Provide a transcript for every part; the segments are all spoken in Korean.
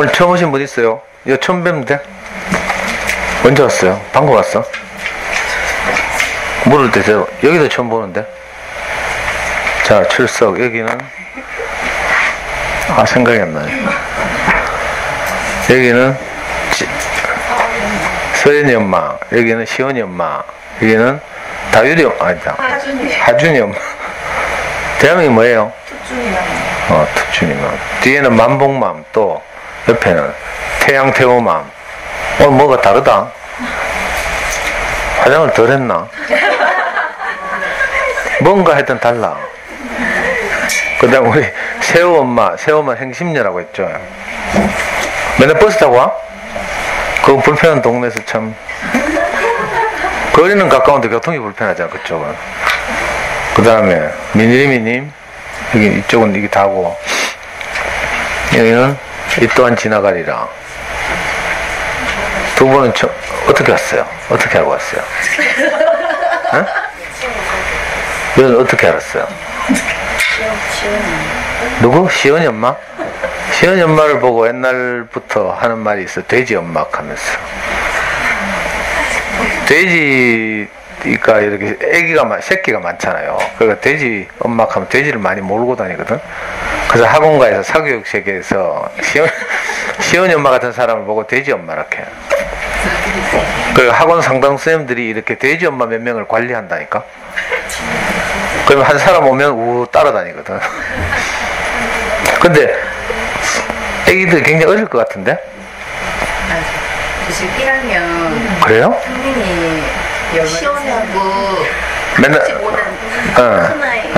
오늘 처음 오신 분 있어요? 이거 처음 뵙는데? 언제 왔어요? 방금 왔어? 물을 드세요. 여기도 처음 보는데? 자, 출석. 여기는, 생각이 안 나네. 여기는, 서연이 엄마. 여기는 시원이 엄마. 여기는 다유리 엄마. 아니다. 하준이 엄마. 대한민이 뭐예요? 투준이맘. 투준이맘. 뒤에는 만복맘. 또, 옆에는 태양태호맘. 오늘 뭐가 다르다? 화장을 덜 했나? 뭔가 하여튼 달라. 그 다음 우리 새우엄마 행심녀라고 했죠. 맨날 버스 타고 와? 그 불편한 동네에서 참 거리는 가까운데 교통이 불편하잖아 그쪽은. 그 다음에 민일미님 여기 이쪽은 이게 다고 여기는 이 또한 지나가리라. 두 분은 어떻게 왔어요? 어떻게 하고 왔어요? 응? 이건 어떻게 알았어요? 누구? 시연이 엄마? 시연이 엄마를 보고 옛날부터 하는 말이 있어. 돼지 엄막 하면서. 돼지가 이렇게 새끼가 많잖아요. 그러니까 돼지 엄막 하면 돼지를 많이 몰고 다니거든. 그래서 학원가에서 사교육 세계에서 시연이 엄마 같은 사람을 보고 돼지 엄마 이렇게. 그 학원 상담 선생님들이 이렇게 돼지 엄마 몇 명을 관리한다니까. 그러면 한 사람 오면 따라다니거든. 근데 애기들 굉장히 어릴 것 같은데? 지금 1학년. 그래요? 성민이 시원하고 맨날 오는 큰 아이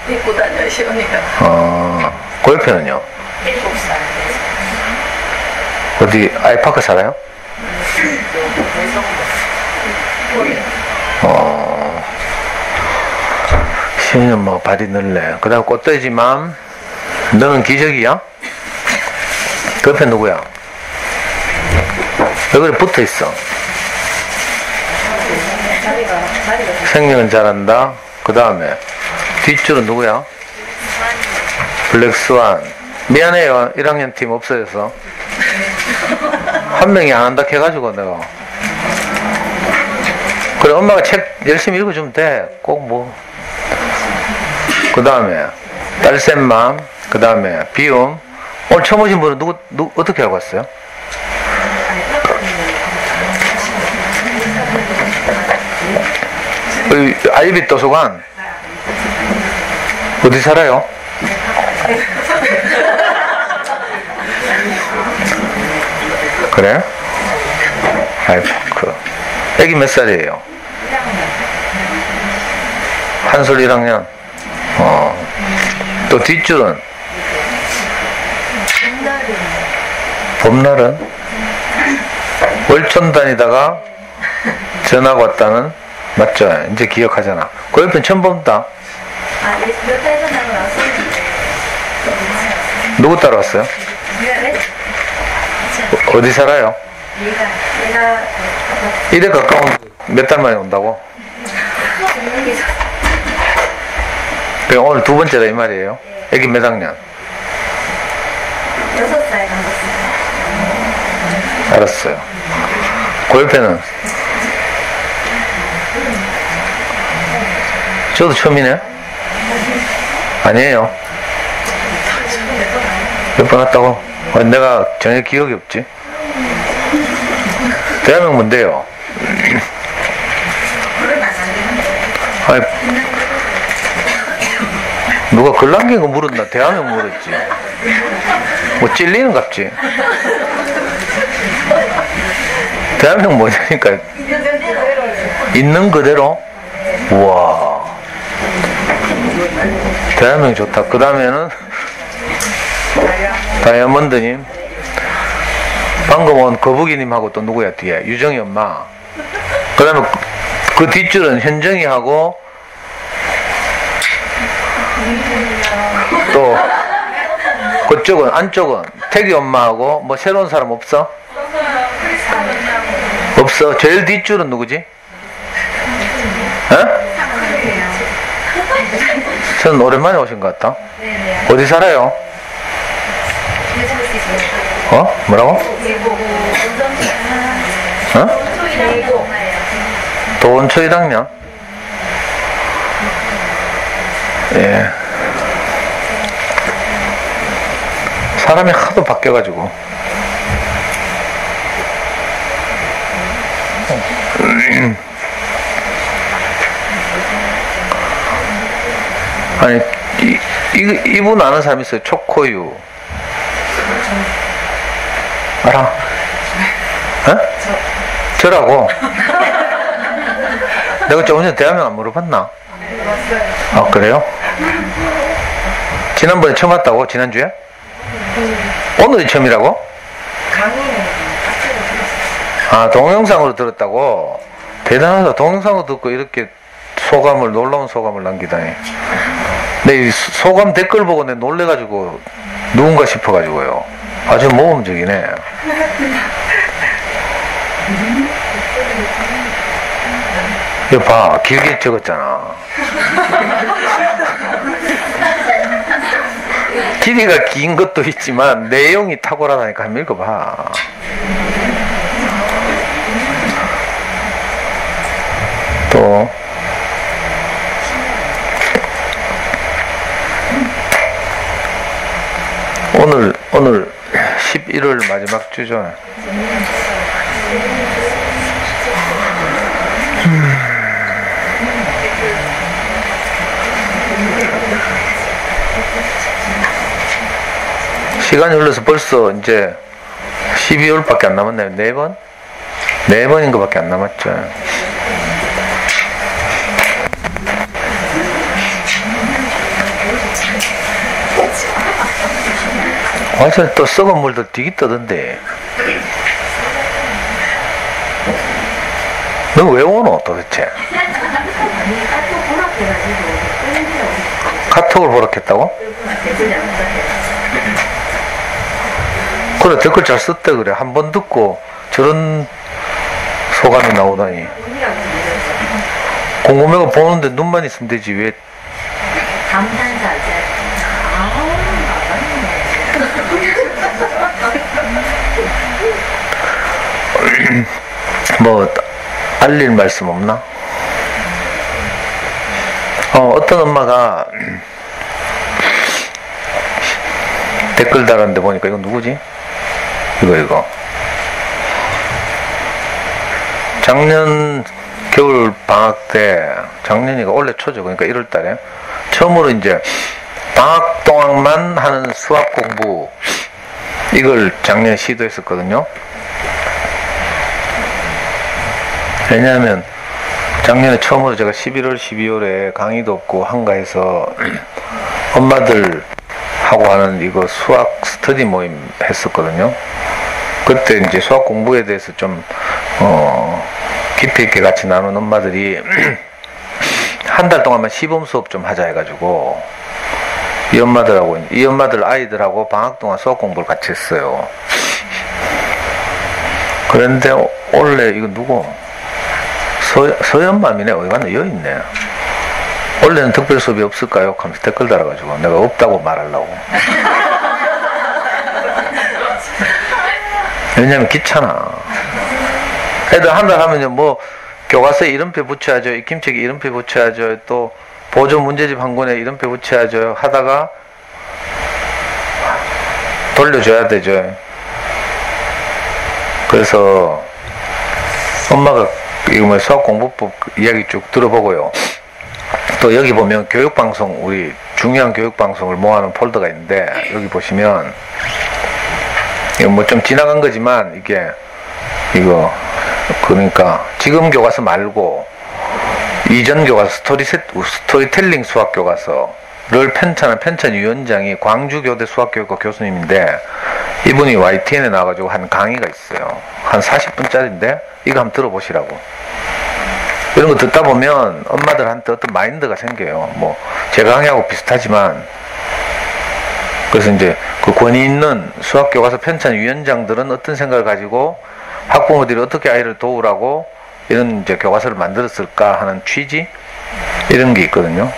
데리고 다녀요 시원이가. 그 옆에는요? 7살. 어디 아이파크 살아요? 시은이 엄마가 발이 넓네. 그 다음 꽃돼지맘. 너는 기적이야? 그 옆에 누구야? 여기 붙어 있어. 생명은 잘한다. 그 다음에 뒷줄은 누구야? 블랙스완. 미안해요. 1학년 팀 없어져서. 한 명이 안 한다 해가지고 내가. 그래 엄마가 책 열심히 읽어주면 돼. 꼭 뭐. 그 다음에 딸샘맘. 그 다음에 비움. 오늘 처음 오신 분은 누구 어떻게 하고 왔어요? 아이비 도서관 어디 살아요? 그래? 아이고, 애기 몇 살이에요? 한솔 1학년. 또 뒷줄은? 봄날은? 월촌 다니다가 전화가 왔다는? 맞죠? 이제 기억하잖아. 그 옆엔 처음 본다. 몇 달 전에 왔어요. 누구 따라왔어요? 어디 살아요? 내가 이래 가까운 몇 달 만에 온다고? 그럼 오늘 두 번째다 이 말이에요? 애기 몇 학년? 6살 알았어요. 그 옆에는? 저도 처음이네? 아니에요. 몇 번 왔다고? 내가 전혀 기억이 없지. 대한민국 뭔데요? 아니, 누가 글 남긴 거 물었나? 대한민국 물었지. 뭐 찔리는 갑지. 대한민국 뭐냐니까. 있는 그대로? 우와. 대한민국 좋다. 그 다음에는 다이아몬드님. 방금 온 거북이님하고 또 누구야 뒤에? 유정이 엄마. 그 다음에 그 뒷줄은 현정이하고 또 그쪽은 안쪽은 태기 엄마하고 뭐 새로운 사람 없어? 없어. 제일 뒷줄은 누구지? 어? 전 오랜만에 오신 것 같다. 어디 살아요? 뭐라고? 어? 도원초 1학년? 예. 사람이 하도 바뀌어가지고. 아니, 이분 아는 사람 있어요. 초코유. 알아? 어? 저라고? 내가 조금 전에 대화명 안 물어봤나? 아, 그래요? 지난번에 처음 왔다고? 지난주에? 오늘이 처음이라고? 아, 동영상으로 들었다고? 대단하다. 동영상으로 듣고 이렇게 놀라운 소감을 남기다니. 내 소감 댓글 보고 내 놀래가지고 누군가 싶어가지고요. 아주 모범적이네. 이거 봐, 길게 적었잖아. 길이가 긴 것도 있지만 내용이 탁월하다니까 한번 읽어봐. 또 오늘 11월 마지막 주죠. 시간이 흘러서 벌써 이제 12월밖에 안 남았네요. 4번? 4번인 것밖에 안 남았죠. 완전 또 썩은 물도 되게 떠던데. 너 왜 오노 도대체? 카톡을 보락했다고? 그래, 댓글 잘 썼대. 그래, 한 번 듣고 저런 소감이 나오다니. 궁금해가 보는데 눈만 있으면 되지. 왜? 뭐 알릴 말씀 없나? 어떤 엄마가 댓글 달았는데 보니까 이거 누구지? 이거 작년 겨울 방학 때, 작년이가 원래 초죠. 그러니까 1월 달에 처음으로 이제 방학 동안만 하는 수학 공부, 이걸 작년에 시도했었거든요. 왜냐하면 작년에 처음으로 제가 11월, 12월에 강의도 없고 한가해서 엄마들하고 하는 이거 수학 스터디 모임 했었거든요. 그때 이제 수학 공부에 대해서 좀 깊이 있게 같이 나눈 엄마들이 한 달 동안만 시범 수업 좀 하자 해가지고 이 엄마들 아이들하고 방학 동안 수학 공부를 같이 했어요. 그런데 원래 이거 누구? 서연맘이네. 어디 갔나? 여기 있네. 원래는 특별 수업이 없을까요? 하면서 댓글 달아가지고 내가 없다고 말하려고. 왜냐면 귀찮아. 애들 한 달 하면요, 뭐 교과서에 이름표 붙여야죠, 익힘책에 이름표 붙여야죠, 또 보조 문제집 한 권에 이름표 붙여야죠 하다가 돌려줘야 되죠. 그래서 엄마가 이거 뭐 수학공부법 이야기 쭉 들어보고요. 또 여기 보면 교육방송, 우리 중요한 교육방송을 모아놓은 폴더가 있는데, 여기 보시면 이거 뭐 좀 지나간 거지만 이거 그러니까 지금 교과서 말고 이전 교과서 스토리텔링 수학 교과서를 편찬한 편찬위원장이 광주교대 수학교육과 교수님인데, 이분이 YTN에 나와가지고 한 강의가 있어요. 한 40분짜리인데 이거 한번 들어보시라고. 이런 거 듣다 보면 엄마들한테 어떤 마인드가 생겨요. 뭐 제 강의하고 비슷하지만, 그래서 이제 그 권위 있는 수학교과서 편찬위원장들은 어떤 생각을 가지고 학부모들이 어떻게 아이를 도우라고 이런 이제 교과서를 만들었을까 하는 취지, 이런 게 있거든요.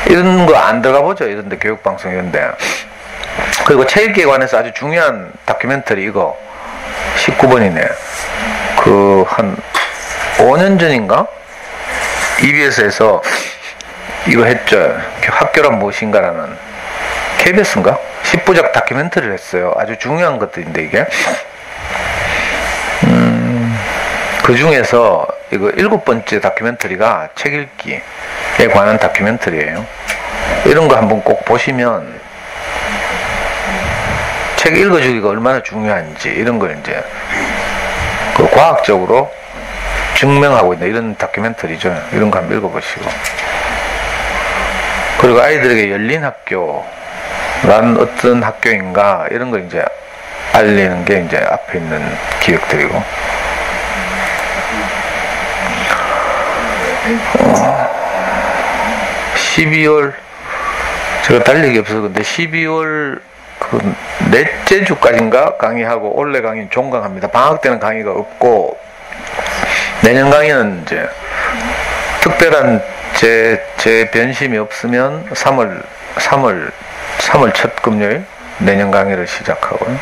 이런 거 안 들어가 보죠. 이런데 교육방송 이런데. 그리고 책 읽기에 관해서 아주 중요한 다큐멘터리 이거 19번이네. 그 한 5년 전인가? EBS에서 이거 했죠. 학교란 무엇인가라는 KBS인가? 10부작 다큐멘터리를 했어요. 아주 중요한 것들인데 이게 그 중에서 이거 7번째 다큐멘터리가 책 읽기에 관한 다큐멘터리예요. 이런 거 한번 꼭 보시면 책 읽어주기가 얼마나 중요한지 이런 걸 이제 그 과학적으로 증명하고 있는 이런 다큐멘터리죠. 이런 거 한번 읽어보시고. 그리고 아이들에게 열린 학교란 어떤 학교인가 이런 걸 이제 알리는 게 이제 앞에 있는 기획들이고. 12월 제가 달력이 없어서 근데 12월 그 넷째 주까지인가 강의하고 원래 강의는 종강합니다. 방학 때는 강의가 없고 내년 강의는 이제 특별한 제 변심이 없으면 3월 첫 금요일 내년 강의를 시작하고요.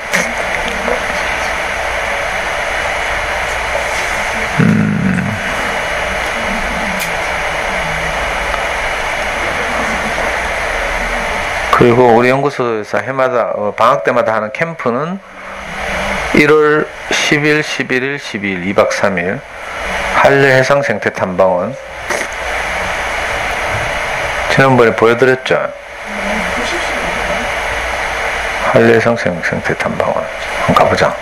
그리고 우리 연구소에서 해마다 방학 때마다 하는 캠프는 1월 10일, 11일, 12일 2박 3일 한려해상생태탐방원 지난번에 보여드렸죠. 한려해상생태탐방원 한번 가보자.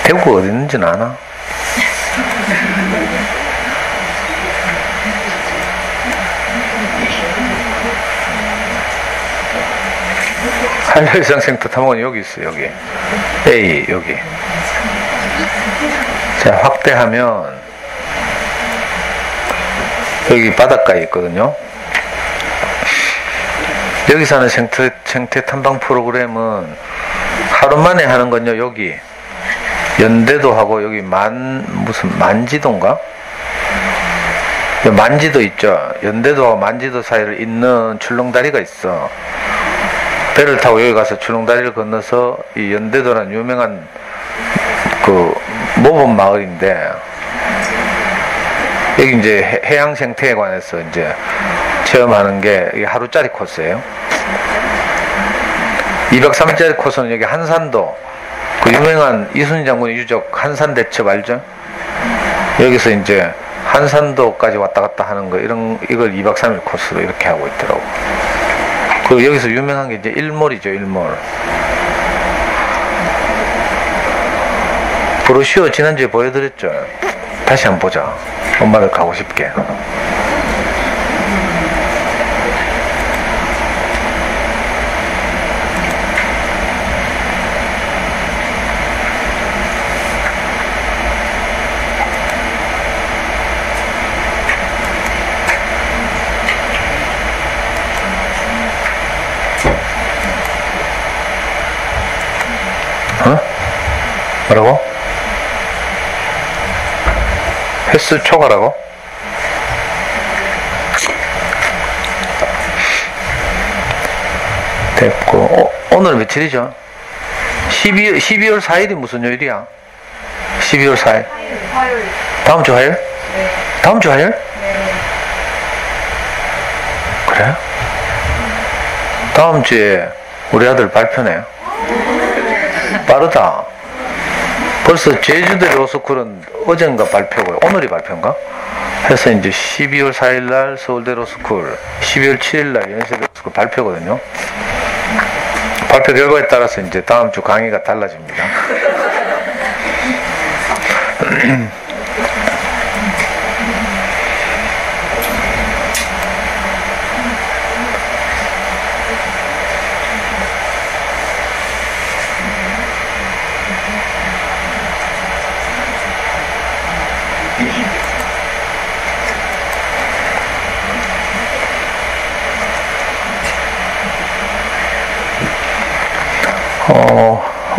대구가 어디 있는지는 아나? 한려해상생태탐방원이 여기 있어. 여기 A 여기. 자 확대하면 여기 바닷가에 있거든요. 여기서 하는 생태 탐방 프로그램은 하루 만에 하는 건요. 여기 연대도 하고 여기 무슨 만지도인가? 만지도 있죠. 연대도하고 만지도 사이를 잇는 출렁다리가 있어. 배를 타고 여기 가서 출렁다리를 건너서 이 연대도라는 유명한 그 모범 마을인데 여기 이제 해양 생태에 관해서 이제 체험하는 게 하루짜리 코스예요. 2박 3일짜리 코스는 여기 한산도 그 유명한 이순신 장군의 유적 한산대첩 알죠? 여기서 이제 한산도까지 왔다 갔다 하는 거 이걸 2박 3일 코스로 이렇게 하고 있더라고. 그리고 여기서 유명한 게 이제 일몰이죠. 일몰. 브로슈어 지난주에 보여드렸죠. 다시 한번 보자. 엄마들 가고 싶게. 뭐라고? 횟수 초과라고? 됐고. 오늘 며칠이죠? 12월 4일이 무슨 요일이야? 12월 4일? 화요일. 다음 주 화요일? 네. 다음 주 화요일? 네. 그래? 다음 주에 우리 아들 발표네요. 빠르다. 벌써 제주도 로스쿨은 어젠가 발표고요. 오늘이 발표인가? 해서 이제 12월 4일 날 서울대 로스쿨, 12월 7일 날 연세대 로스쿨 발표거든요. 발표 결과에 따라서 이제 다음 주 강의가 달라집니다.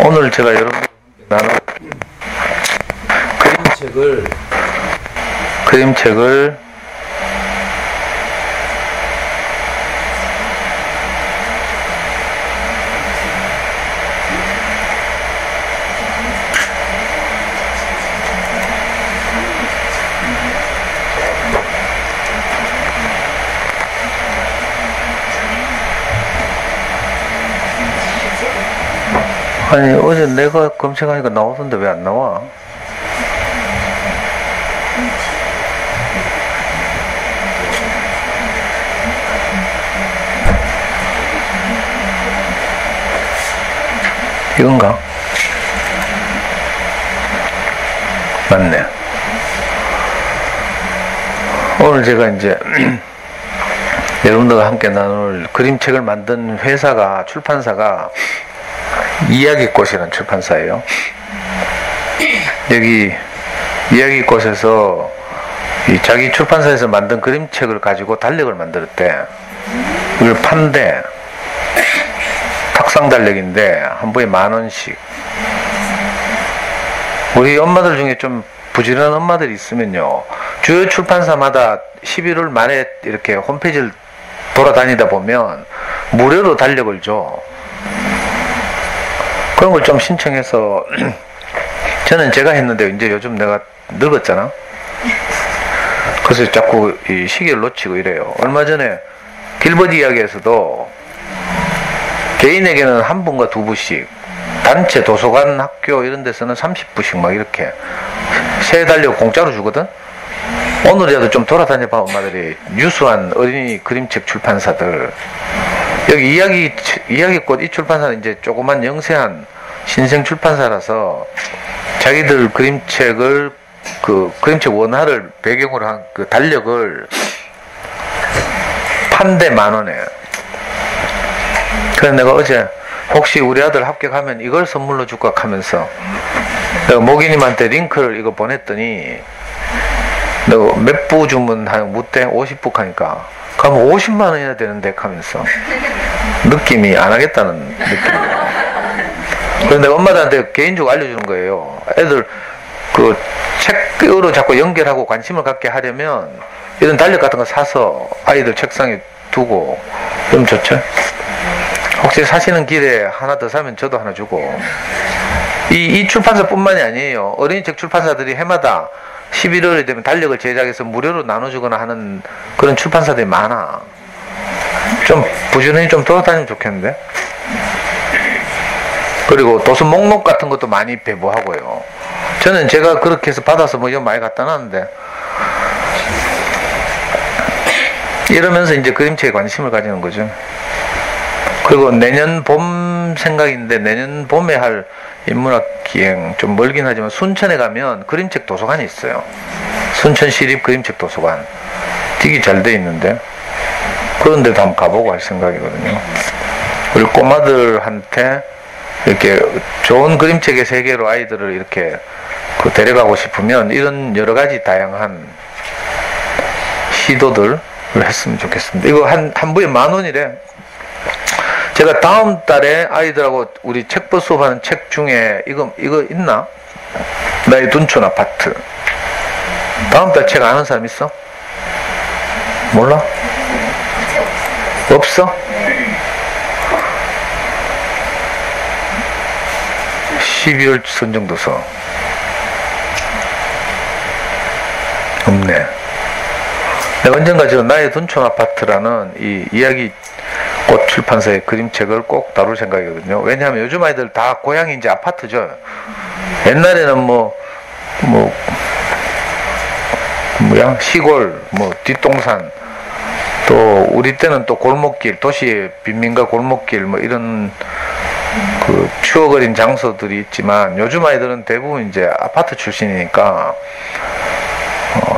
오늘 제가 여러분들 나눈 그림책을 아니 어제 내가 검색하니까 나오던데 왜 안 나와? 이건가? 맞네. 오늘 제가 이제 여러분들과 함께 나눌 그림책을 만든 회사가, 출판사가 이야기꽃이라는 출판사예요. 여기 이야기꽃에서 이 자기 출판사에서 만든 그림책을 가지고 달력을 만들었대. 이걸 판대. 탁상 달력인데 한 부에 10,000원씩. 우리 엄마들 중에 좀 부지런한 엄마들이 있으면요, 주요 출판사마다 11월 말에 이렇게 홈페이지를 돌아다니다 보면 무료로 달력을 줘. 그런 걸 좀 신청해서 저는 제가 했는데 이제 요즘 내가 늙었잖아. 그래서 자꾸 이 시기를 놓치고 이래요. 얼마 전에 길버디 이야기에서도 개인에게는 1부인가 2부씩, 단체 도서관 학교 이런 데서는 30부씩 막 이렇게 새 달력 공짜로 주거든. 오늘이라도 좀 돌아다녀봐. 엄마들이 유수한 어린이 그림책 출판사들, 여기 이야기꽃 이 출판사는 이제 조그만 영세한 신생 출판사라서 자기들 그림책을, 그 그림책 원화를 배경으로 한 그 달력을 판대 10,000원에. 그래서 내가 어제 혹시 우리 아들 합격하면 이걸 선물로 줄까 하면서 내가 모기님한테 링크를 이거 보냈더니, 내가 몇 부 주문하면 무대 50부 하니까 그러면 50만 원이나 되는데 하면서 느낌이 안 하겠다는 느낌이에요. 그래서 내가 엄마들한테 개인적으로 알려주는 거예요. 애들 그 책으로 자꾸 연결하고 관심을 갖게 하려면 이런 달력 같은 거 사서 아이들 책상에 두고 그럼 좋죠. 혹시 사시는 길에 하나 더 사면 저도 하나 주고. 이 출판사뿐만이 아니에요. 어린이책 출판사들이 해마다 11월이 되면 달력을 제작해서 무료로 나눠주거나 하는 그런 출판사들이 많아. 좀 부지런히 좀 돌아다니면 좋겠는데. 그리고 도서 목록 같은 것도 많이 배부하고요. 저는 제가 그렇게 해서 받아서 뭐 이거 많이 갖다 놨는데, 이러면서 이제 그림책에 관심을 가지는 거죠. 그리고 내년 봄 생각인데, 내년 봄에 할 인문학 기행 좀 멀긴 하지만 순천에 가면 그림책 도서관이 있어요. 순천 시립 그림책 도서관 되게 잘 돼 있는데, 그런 데도 한번 가보고 할 생각이거든요. 우리 꼬마들한테 이렇게 좋은 그림책의 세계로 아이들을 이렇게 데려가고 싶으면 이런 여러 가지 다양한 시도들을 했으면 좋겠습니다. 이거 한 부에 10,000원이래. 제가 다음 달에 아이들하고 우리 책벌 수업하는 책 중에 이거 있나? 나의 둔촌 아파트. 다음 달 책 아는 사람 있어? 몰라? 없어? 12월 선정도서 없네. 내가 언젠가 저 나의 둔촌 아파트라는 이 이야기 꽃 출판사의 그림책을 꼭 다룰 생각이거든요. 왜냐하면 요즘 아이들 다 고향이 이제 아파트죠. 옛날에는 시골, 뒷동산, 또 우리 때는 또 골목길, 도시의 빈민가 골목길 이런 그 추억 어린 장소들이 있지만 요즘 아이들은 대부분 이제 아파트 출신이니까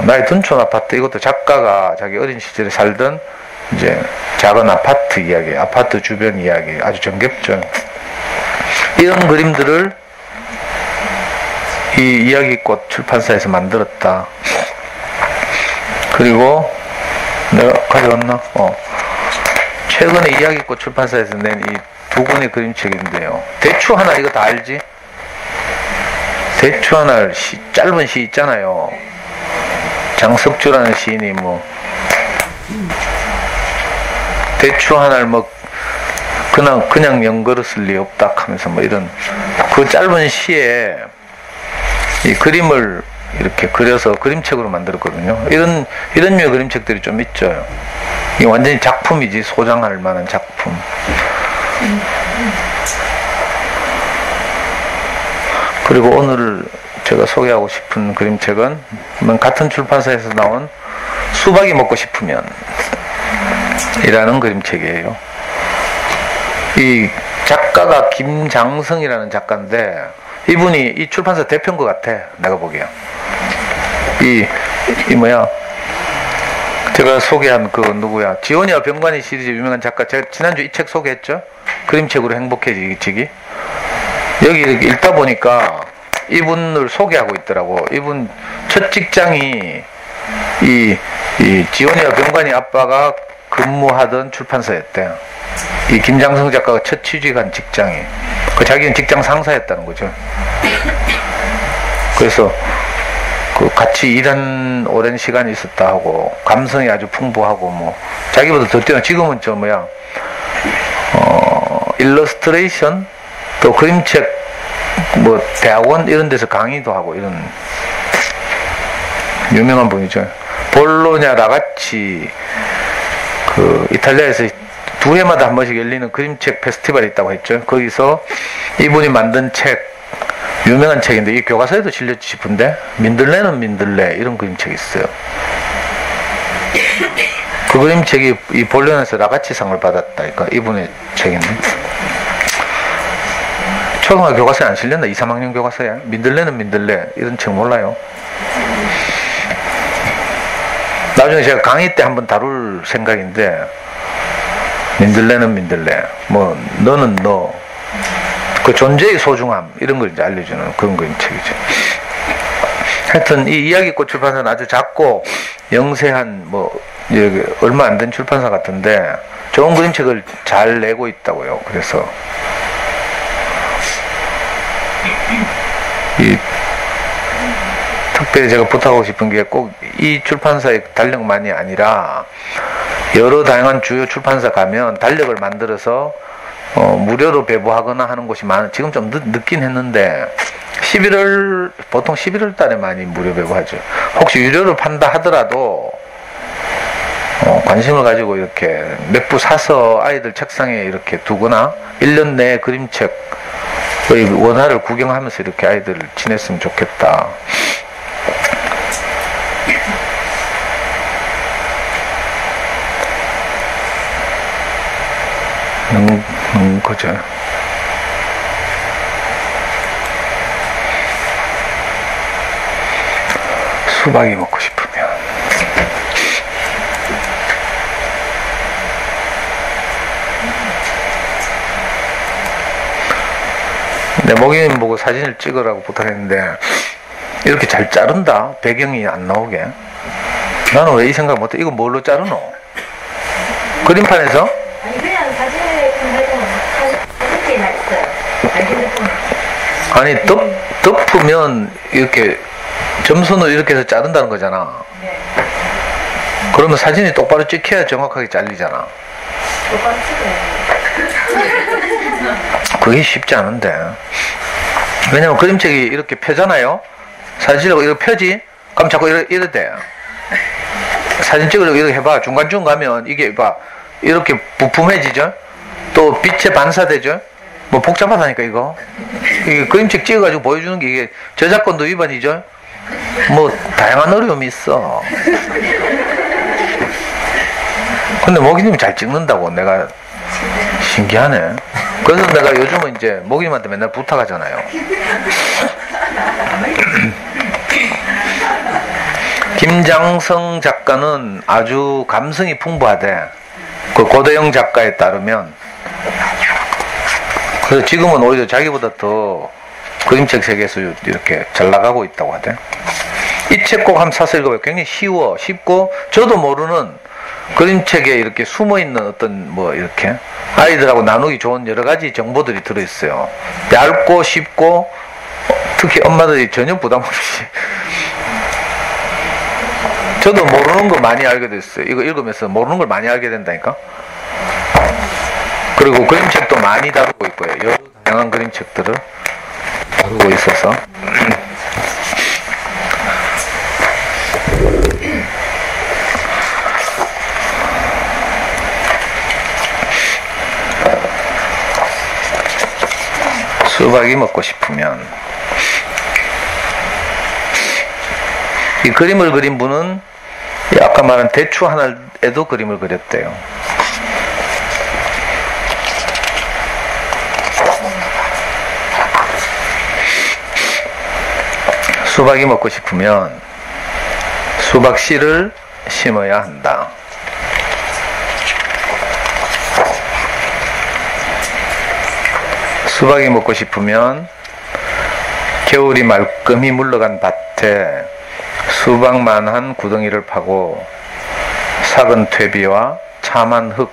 나의 둔촌 아파트, 이것도 작가가 자기 어린 시절에 살던 이제 작은 아파트 이야기, 아파트 주변 이야기, 아주 정겹죠. 이런 그림들을 이 이야기꽃 출판사에서 만들었다. 그리고 내가 가져왔나? 최근에 이야기꽃 출판사에서 낸 이 두 권의 그림책인데요. 대추 하나, 이거 다 알지? 대추 하나 짧은 시 있잖아요. 장석주라는 시인이 대추 하나를 그냥 연걸었을 리 없다 하면서 이런 그 짧은 시에 이 그림을 이렇게 그려서 그림책으로 만들었거든요. 이런 류의 그림책들이 좀 있죠. 이게 완전히 작품이지, 소장할 만한 작품. 그리고 오늘 제가 소개하고 싶은 그림책은 같은 출판사에서 나온 수박이 먹고 싶으면 이라는 그림책이에요. 이 작가가 김장성이라는 작가인데 이분이 이 출판사 대표인 것 같아, 내가 보기에. 제가 소개한 지원이와 병관이 시리즈 유명한 작가, 제가 지난주 이 책 소개했죠? 그림책으로 행복해지기. 여기 읽다 보니까 이분을 소개하고 있더라고. 이분 첫 직장이 이 지원이와 병관이 아빠가 근무하던 출판사였대. 이 김장성 작가가 첫 취직한 직장이. 자기는 직장 상사였다는 거죠. 그래서 같이 일한 오랜 시간이 있었다 하고, 감성이 아주 풍부하고, 자기보다 더 뛰어나. 지금은 일러스트레이션, 또 그림책, 대학원 이런 데서 강의도 하고, 이런 유명한 분이죠. 볼로냐 라가치, 이탈리아에서 두 해마다 한 번씩 열리는 그림책 페스티벌이 있다고 했죠. 거기서 이분이 만든 책, 유명한 책인데, 이 교과서에도 실렸지 싶은데, 민들레는 민들레, 이런 그림책이 있어요. 그 그림책이 이 볼로냐에서 라가치 상을 받았다. 그러니까 이분의 책인데. 초등학교 교과서에 안 실렸나? 2, 3학년 교과서에. 민들레는 민들레, 이런 책 몰라요? 나중에 제가 강의 때 한번 다룰 생각인데, 민들레는 민들레, 너는 너, 그 존재의 소중함, 이런 걸 이제 알려주는 그런 그림책이죠. 하여튼 이 이야기꽃 출판사는 아주 작고 영세한 얼마 안 된 출판사 같은데 좋은 그림책을 잘 내고 있다고요. 그래서 특별히 제가 부탁하고 싶은 게 꼭 이 출판사의 달력만이 아니라 여러 다양한 주요 출판사 가면 달력을 만들어서 무료로 배부하거나 하는 곳이 지금 좀 늦긴 했는데 보통 11월 달에 많이 무료 배부하죠. 혹시 유료로 판다 하더라도 관심을 가지고 이렇게 몇 부 사서 아이들 책상에 이렇게 두거나 1년 내에 그림책의 원화를 구경하면서 이렇게 아이들을 지냈으면 좋겠다. 그죠. 수박이 먹고 싶으면. 내 목이님 보고 사진을 찍으라고 부탁했는데 이렇게 잘 자른다. 배경이 안 나오게. 나는 왜 이 생각 못해? 이거 뭘로 자르노? 그림판에서? 아니 그냥 사진을 사진이 나 있어요. 아니 덮으면 이렇게 점선으로 이렇게 해서 자른다는 거잖아. 네. 그러면 사진이 똑바로 찍혀야 정확하게 잘리잖아. 똑바로 찍어요. 그게 쉽지 않은데. 왜냐면 그림책이 이렇게 펴잖아요. 사진 찍으려고 이렇게 펴지? 그럼 자꾸 이래 돼. 사진 찍으려고 이렇게 해봐. 중간중간 가면 이게 봐. 이렇게 부품해지죠. 또 빛에 반사되죠. 뭐 복잡하다니까 이거. 이게 그림책 찍어가지고 보여주는 게 이게 저작권도 위반이죠. 뭐 다양한 어려움이 있어. 근데 모기님이 잘 찍는다고 내가 신기하네. 그래서 내가 요즘은 이제 모기님한테 맨날 부탁하잖아요. 김장성 작가는 아주 감성이 풍부하대. 그 고대영 작가에 따르면. 그래서 지금은 오히려 자기보다 더 그림책 세계에서 이렇게 잘 나가고 있다고 하대. 이 책 꼭 한번 사서 읽어봐요. 굉장히 쉽고 저도 모르는 그림책에 이렇게 숨어있는 어떤 뭐 이렇게 아이들하고 나누기 좋은 여러 가지 정보들이 들어있어요. 얇고 쉽고 특히 엄마들이 전혀 부담 없이 저도 모르는 거 많이 알게 됐어요. 이거 읽으면서 모르는 걸 많이 알게 된다니까. 그리고 그림책도 많이 다루고 있고요. 여러 다양한 그림책들을 다루고 있어서 수박이 먹고 싶으면 이 그림을 그린 분은 아까 말한 대추 하나에도 그림을 그렸대요. 수박이 먹고 싶으면 수박 씨를 심어야 한다. 수박이 먹고 싶으면 겨울이 말끔히 물러간 밭에 수박만한 구덩이를 파고 삭은 퇴비와 참한 흙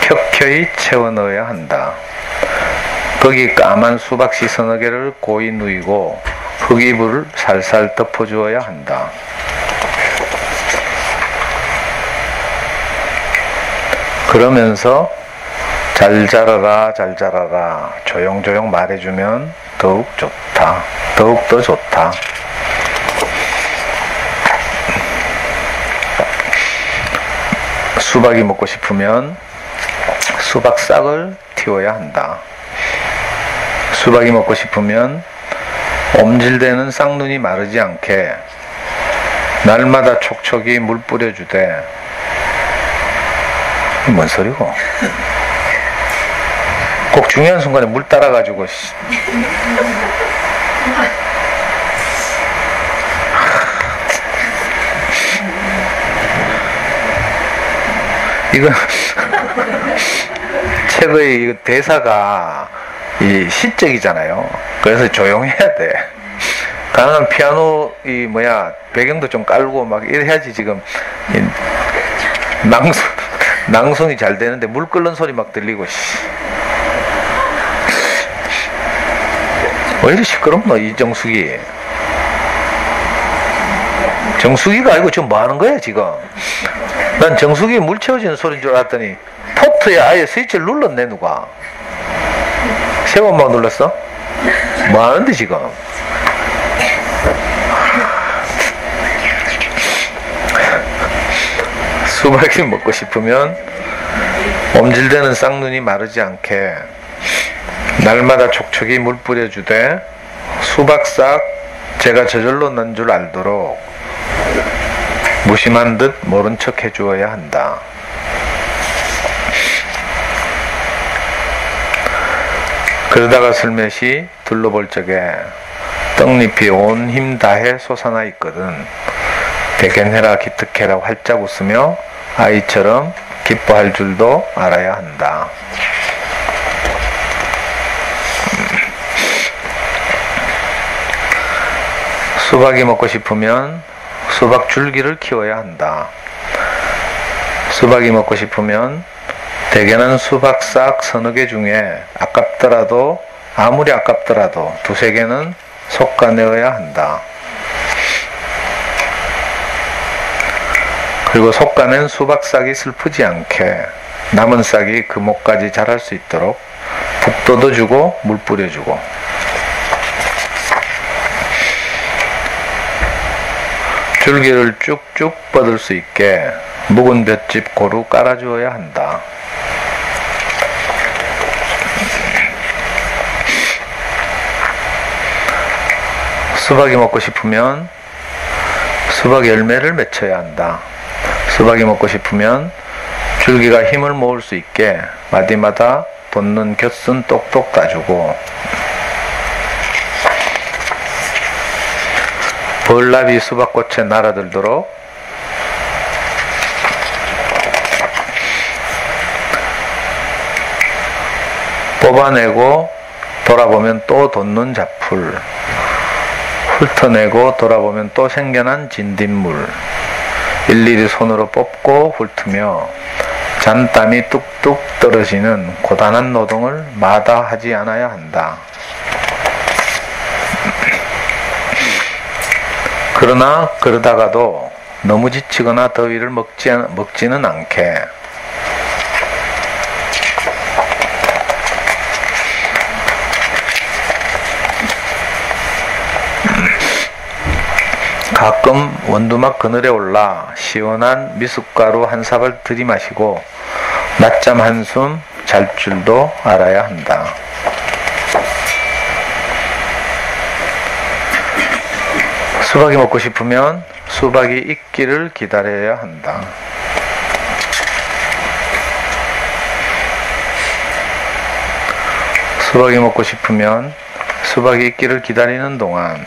켜켜이 채워 넣어야 한다. 거기 까만 수박씨 서너 개를 고이 누이고 흙이불을 살살 덮어주어야 한다. 그러면서 잘 자라라 잘 자라라 조용조용 말해주면 더욱 좋다. 더욱더 좋다. 수박이 먹고 싶으면 수박 싹을 틔워야 한다. 수박이 먹고 싶으면 옴질대는 쌍눈이 마르지 않게 날마다 촉촉이 물 뿌려주되. 뭔 소리고? 꼭 중요한 순간에 물 따라가지고 이거 책의 대사가 이 시적이잖아요. 그래서 조용해야 돼. 가능한 피아노 배경도 좀 깔고 막 이래야지 지금 낭송이 잘 되는데 물 끓는 소리 막 들리고 왜 이렇게 시끄럽노 이정숙이. 정숙이가 아니고 지금 뭐 하는 거야 지금. 난 정숙이 물 채워지는 소리인 줄 알았더니 포트에 아예 스위치를 눌렀네. 누가 세 번만 눌렀어? 뭐 하는데 지금. 수박이 먹고 싶으면 옴질대는 쌍눈이 마르지 않게 날마다 촉촉이 물 뿌려주되 수박싹 제가 저절로 난 줄 알도록 무심한 듯 모른 척 해주어야 한다. 그러다가 슬며시 둘러볼 적에 떡잎이 온 힘 다해 솟아나 있거든. 대견해라 기특해라 활짝 웃으며 아이처럼 기뻐할 줄도 알아야 한다. 수박이 먹고 싶으면 수박 줄기를 키워야 한다. 수박이 먹고 싶으면 대개는 수박 싹 서너 개 중에 아무리 아깝더라도 두세 개는 솎아내어야 한다. 그리고 솎아낸 수박 싹이 슬프지 않게 남은 싹이 그 목까지 자랄 수 있도록 북돋워 주고 물 뿌려주고. 줄기를 쭉쭉 뻗을 수 있게 묵은 볏짚 고루 깔아주어야 한다. 수박이 먹고 싶으면 수박 열매를 맺혀야 한다. 수박이 먹고 싶으면 줄기가 힘을 모을 수 있게 마디마다 돋는 곁순 똑똑 따주고, 벌나비 수박꽃에 날아들도록 뽑아내고 돌아보면 또 돋는 잡풀, 훑어내고 돌아보면 또 생겨난 진딧물, 일일이 손으로 뽑고 훑으며 잔땀이 뚝뚝 떨어지는 고단한 노동을 마다하지 않아야 한다. 그러나 그러다가도 너무 지치거나 더위를 먹지는 않게 가끔 원두막 그늘에 올라 시원한 미숫가루 한 사발 들이마시고 낮잠 한숨 잘 줄도 알아야 한다. 수박이 먹고 싶으면 수박이 익기를 기다려야 한다. 수박이 먹고 싶으면 수박이 익기를 기다리는 동안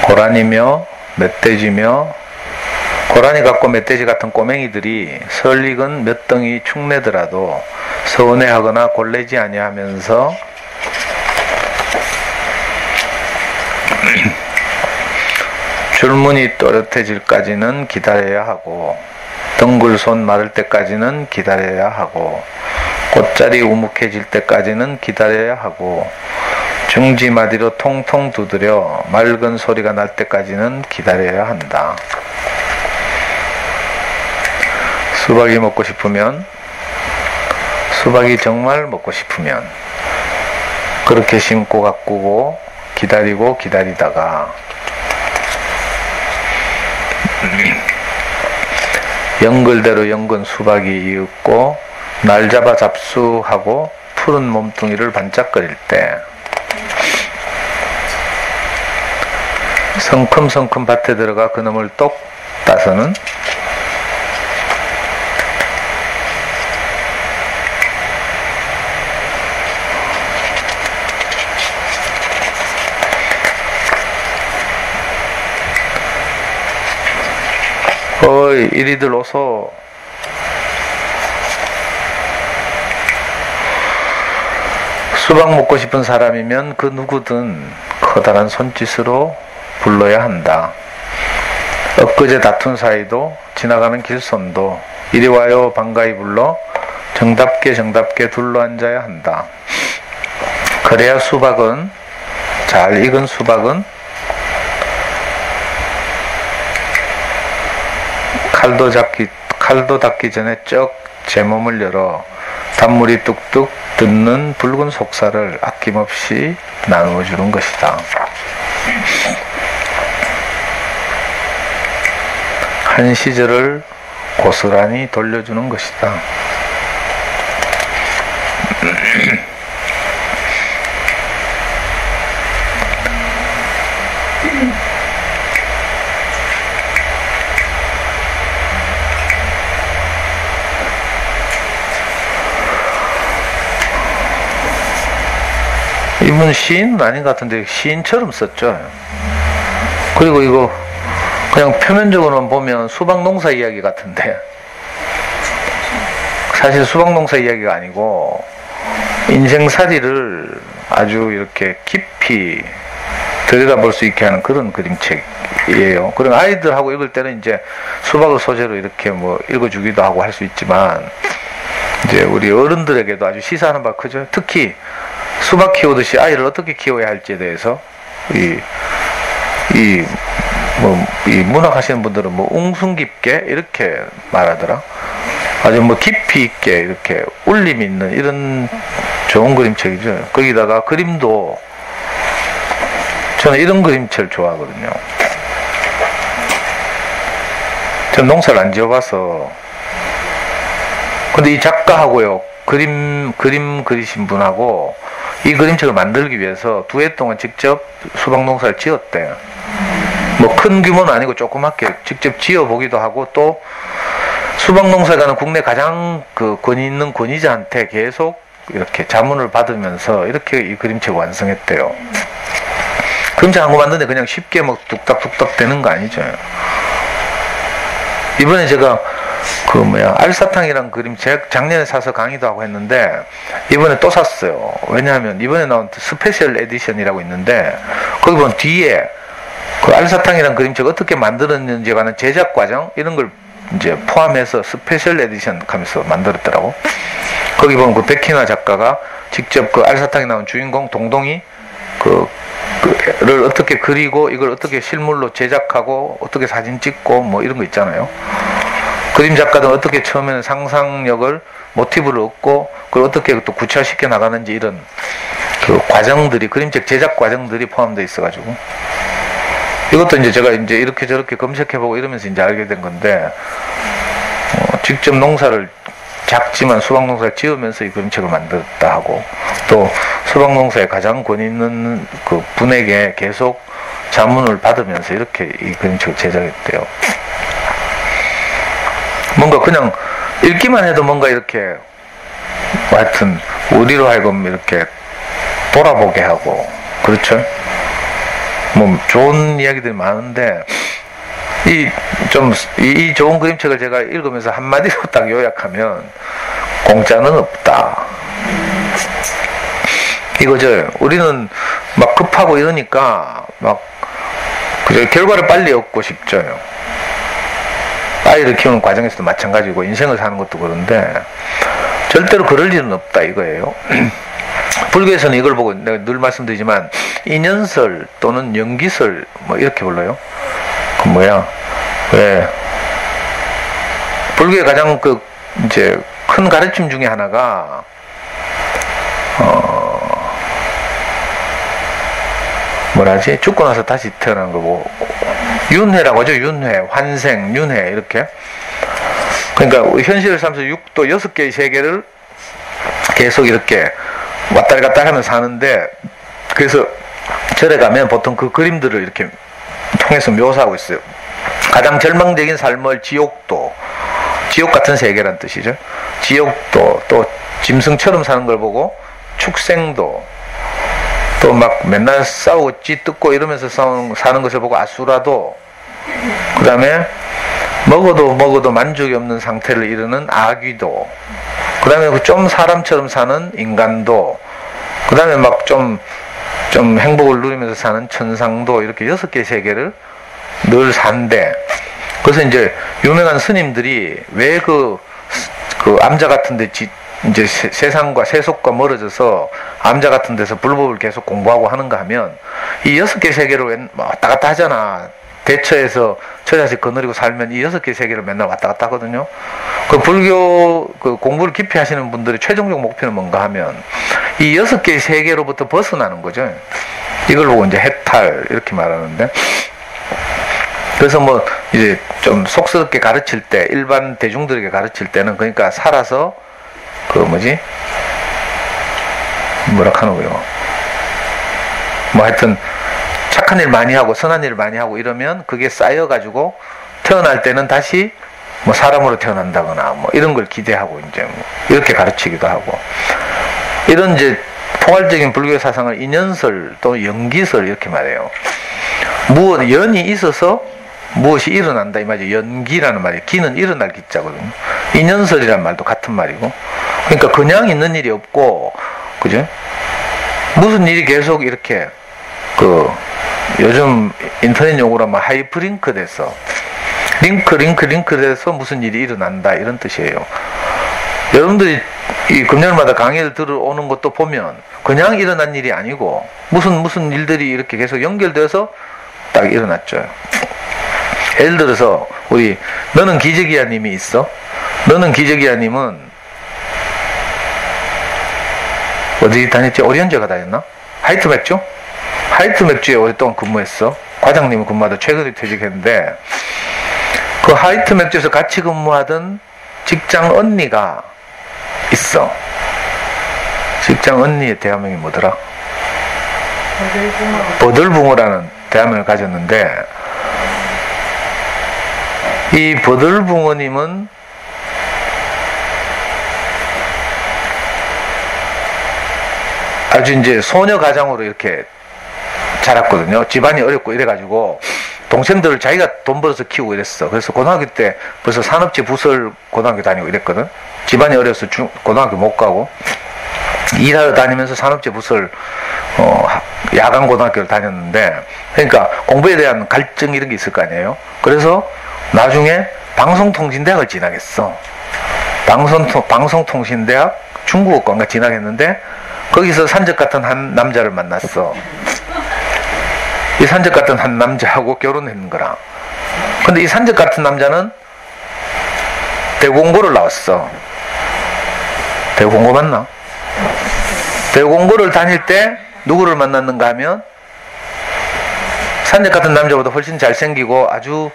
고라니며 멧돼지며 고라니 같고 멧돼지 같은 꼬맹이들이 설익은 몇 덩이 축내더라도 서운해하거나 골래지 아니하면서 줄무늬 또렷해질까지는 기다려야 하고, 덩굴손 마를 때까지는 기다려야 하고, 꽃자리 우묵해질 때까지는 기다려야 하고, 중지마디로 통통 두드려 맑은 소리가 날 때까지는 기다려야 한다. 수박이 먹고 싶으면, 수박이 정말 먹고 싶으면 그렇게 심고 가꾸고 기다리고 기다리다가 연글대로 연근 수박이 이윽고 날 잡아 잡수하고 푸른 몸뚱이를 반짝거릴 때, 성큼성큼 밭에 들어가 그놈을 똑 따서는 어이 이리들 오소. 수박 먹고 싶은 사람이면 그 누구든 커다란 손짓으로 불러야 한다. 엊그제 다툰 사이도 지나가는 길손도 이리 와요 반가이 불러 정답게 둘러앉아야 한다. 그래야 수박은, 잘 익은 수박은 칼도 닿기 전에 쩍 제 몸을 열어 단물이 뚝뚝 듣는 붉은 속살을 아낌없이 나누어 주는 것이다. 한 시절을 고스란히 돌려주는 것이다. 이분 시인은 아닌 것 같은데 시인처럼 썼죠. 그리고 이거 그냥 표면적으로는 보면 수박 농사 이야기 같은데 사실 수박 농사 이야기가 아니고 인생살이를 아주 이렇게 깊이 들여다볼 수 있게 하는 그런 그림책이에요. 그럼 아이들하고 읽을 때는 이제 수박을 소재로 이렇게 뭐 읽어주기도 하고 할 수 있지만, 이제 우리 어른들에게도 아주 시사하는 바 크죠. 특히 수박 키우듯이 아이를 어떻게 키워야 할지에 대해서 이 문학 하시는 분들은 뭐 웅숭 깊게 이렇게 말하더라. 아주 뭐 깊이 있게 이렇게 울림 있는 이런 좋은 그림책이죠. 거기다가 그림도 저는 이런 그림체를 좋아하거든요. 전 농사를 안 지어봐서. 근데 이 작가하고요, 그림 그리신 분하고 이 그림책을 만들기 위해서 2해 동안 직접 수박 농사를 지었대요. 뭐 큰 규모는 아니고 조그맣게 직접 지어보기도 하고, 또 수박 농사에 가는 국내 가장 그 권위 있는 권위자한테 계속 이렇게 자문을 받으면서 이렇게 이 그림책을 완성했대요. 그림책 한 거 만드는데 그냥 쉽게 뭐 뚝딱뚝딱 되는 거 아니죠. 이번에 제가 알사탕이란 그림책 작년에 사서 강의도 하고 했는데 이번에 또 샀어요. 왜냐하면 이번에 나온 스페셜 에디션이라고 있는데 거기 보면 뒤에 그 알사탕이란 그림책 어떻게 만들었는지에 관한 제작 과정 이런 걸 이제 포함해서 스페셜 에디션 하면서 만들었더라고. 거기 보면 그 백희나 작가가 직접 그 알사탕에 나온 주인공 동동이 를 어떻게 그리고 이걸 어떻게 실물로 제작하고 어떻게 사진 찍고 뭐 이런 거 있잖아요. 그림 작가도 어떻게 처음에는 상상력을 모티브를 얻고 그걸 어떻게 또 구체화시켜 나가는지 이런 그 과정들이, 그림책 제작 과정들이 포함되어 있어가지고 이것도 이제 제가 이제 이렇게 저렇게 검색해보고 이러면서 이제 알게 된 건데, 직접 농사를 작지만 수박 농사를 지으면서 이 그림책을 만들었다 하고, 또 수박 농사에 가장 권위 있는 그 분에게 계속 자문을 받으면서 이렇게 이 그림책을 제작했대요. 뭔가 그냥 읽기만 해도 뭔가 이렇게 하여튼 우리로 하여금 이렇게 돌아보게 하고, 그렇죠? 뭐 좋은 이야기들이 많은데 이 좋은 그림책을 제가 읽으면서 한마디로 딱 요약하면 공짜는 없다 이거죠. 우리는 막 급하고 이러니까 막 결과를 빨리 얻고 싶죠. 아이를 키우는 과정에서도 마찬가지고 인생을 사는 것도 그런데 절대로 그럴 일은 없다 이거예요. 불교에서는 이걸 보고 내가 늘 말씀드리지만 인연설 또는 연기설 뭐 이렇게 불러요. 그 왜 불교의 가장 이제 큰 가르침 중에 하나가 죽고 나서 다시 태어나는 거고, 윤회라고 하죠. 윤회, 환생, 윤회 이렇게. 그러니까 현실을 살면서 6도 6개의 세계를 계속 이렇게 왔다리 갔다리 하면서 사는데, 그래서 절에 가면 보통 그 그림들을 이렇게 통해서 묘사하고 있어요. 가장 절망적인 삶을 지옥도, 지옥 같은 세계란 뜻이죠. 지옥도, 또 짐승처럼 사는 걸 보고 축생도, 또 막 맨날 싸우고 찌뜯고 이러면서 사는 것을 보고 아수라도, 그 다음에 먹어도 만족이 없는 상태를 이루는 아귀도, 그 다음에 좀 사람처럼 사는 인간도, 그 다음에 막 좀 행복을 누리면서 사는 천상도, 이렇게 6개의 세계를 늘 산대. 그래서 이제 유명한 스님들이 왜 그 암자 같은데 이제 세상과 세속과 멀어져서 암자 같은 데서 불법을 계속 공부하고 하는가 하면, 이 6개 세계를 왔다 갔다 하잖아. 대처해서 처자식 거느리고 살면 이 6개 세계를 맨날 왔다 갔다 하거든요. 그 불교 공부를 깊이 하시는 분들의 최종적 목표는 뭔가 하면 이 6개의 세계로부터 벗어나는 거죠. 이걸 보고 이제 해탈 이렇게 말하는데, 그래서 뭐 이제 좀 속스럽게 가르칠 때, 일반 대중들에게 가르칠 때는 그러니까 살아서 뭐라 하노요. 뭐 하여튼 착한 일 많이 하고 선한 일 많이 하고 이러면 그게 쌓여가지고 태어날 때는 다시 뭐 사람으로 태어난다거나 뭐 이런 걸 기대하고 이제 뭐 이렇게 가르치기도 하고, 이런 이제 포괄적인 불교 사상을 인연설 또 연기설 이렇게 말해요. 연이 있어서 무엇이 일어난다 이 말이죠. 연기라는 말이에요. 기는 일어날 기자거든요. 인연설이란 말도 같은 말이고, 그러니까 그냥 있는 일이 없고, 그죠? 무슨 일이 계속 이렇게 요즘 인터넷 용어로 하면 하이프링크 돼서 링크 돼서 무슨 일이 일어난다 이런 뜻이에요. 여러분들이 이 금요일마다 강의를 들어오는 것도 보면 그냥 일어난 일이 아니고 무슨 일들이 이렇게 계속 연결돼서 딱 일어났죠. 예를 들어서 너는 기적이야 님이 있어. 너는 기적이야 님은 어디 다녔지? 오리언제가 다녔나? 하이트 맥주 하이트 맥주에 오랫동안 근무했어. 과장님은 근무하다 최근에 퇴직했는데, 그 하이트 맥주에서 같이 근무하던 직장 언니가 있어. 직장 언니의 대화명이 뭐더라? 버들붕어라는 대화명을 가졌는데, 이 버들붕어님은 아주 이제 소녀 가장으로 이렇게 자랐거든요. 집안이 어렵고 이래가지고 동생들을 자기가 돈 벌어서 키우고 이랬어. 그래서 고등학교 때 벌써 산업체 부설 고등학교 다니고 이랬거든. 집안이 어려서 고등학교 못 가고 일하러 다니면서 산업체 부설 야간 고등학교를 다녔는데, 그러니까 공부에 대한 갈증 이런 게 있을 거 아니에요. 그래서 나중에 방송통신대학을 진학했어. 방송통신대학 중국어과인가 진학했는데, 거기서 산적 같은 한 남자를 만났어. 이 산적 같은 한 남자하고 결혼했는 거라. 근데 이 산적 같은 남자는 대공고를 나왔어. 대공고 맞나? 대공고를 다닐 때 누구를 만났는가 하면 산적 같은 남자보다 훨씬 잘생기고 아주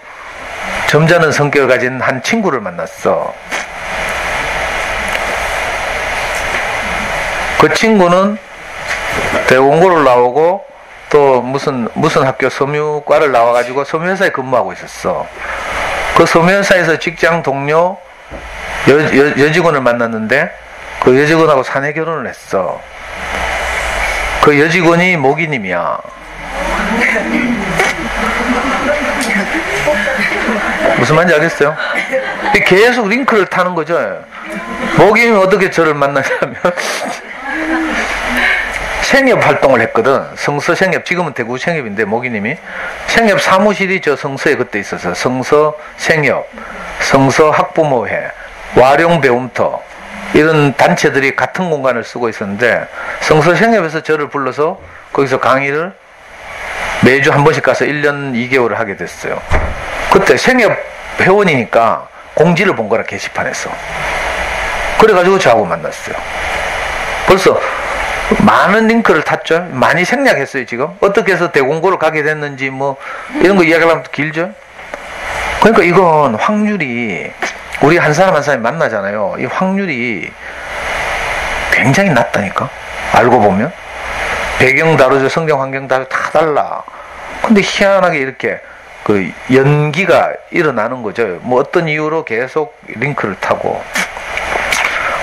점잖은 성격을 가진 한 친구를 만났어. 그 친구는 대공고를 나오고 또 무슨 학교 섬유과를 나와가지고 섬유회사에 근무하고 있었어. 그 섬유회사에서 직장 동료 여직원을 만났는데, 그 여직원하고 사내 결혼을 했어. 그 여직원이 모기님이야. 무슨 말인지 알겠어요? 계속 링크를 타는 거죠. 모기님이 어떻게 저를 만나냐면 생협 활동을 했거든. 성서 생협, 지금은 대구 생협인데 모기님이 생협 사무실이 저 성서에 그때 있어서 성서 생협, 성서 학부모회, 와룡 배움터 이런 단체들이 같은 공간을 쓰고 있었는데, 성서 생협에서 저를 불러서 거기서 강의를 매주 한 번씩 가서 1년 2개월을 하게 됐어요. 그때 생협 회원이니까 공지를 본 거라, 게시판에서. 그래가지고 저하고 만났어요. 벌써 많은 링크를 탔죠. 많이 생략했어요. 지금 어떻게 해서 대공고를 가게 됐는지 뭐 이런 거 이야기하면 길죠. 그러니까 이건 확률이, 우리 한 사람 한 사람이 만나잖아요. 이 확률이 굉장히 낮다니까. 알고 보면 배경 다르죠. 성경 환경 다르죠. 다 달라. 근데 희한하게 이렇게 그 연기가 일어나는 거죠. 뭐 어떤 이유로 계속 링크를 타고.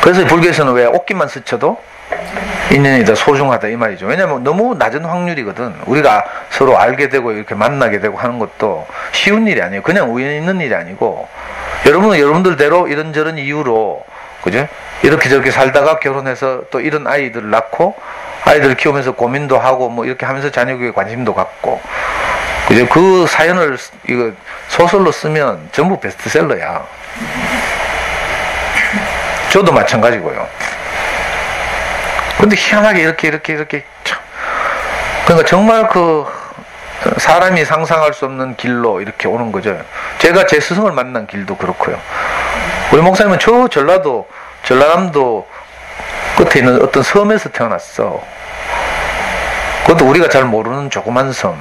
그래서 불교에서는 왜 옷깃만 스쳐도 인연이 더 소중하다 이 말이죠. 왜냐면 너무 낮은 확률이거든. 우리가 서로 알게 되고 이렇게 만나게 되고 하는 것도 쉬운 일이 아니에요. 그냥 우연히 있는 일이 아니고, 여러분은 여러분들대로 이런저런 이유로, 그죠? 이렇게 저렇게 살다가 결혼해서 또 이런 아이들을 낳고 아이들을 키우면서 고민도 하고 뭐 이렇게 하면서 자녀 교육에 관심도 갖고, 그죠? 그 사연을 이거 소설로 쓰면 전부 베스트셀러야. 저도 마찬가지고요. 근데 희한하게 이렇게 참. 그러니까 정말 그 사람이 상상할 수 없는 길로 이렇게 오는 거죠. 제가 제 스승을 만난 길도 그렇고요. 우리 목사님은 저 전라남도 끝에 있는 어떤 섬에서 태어났어. 그것도 우리가 잘 모르는 조그만 섬.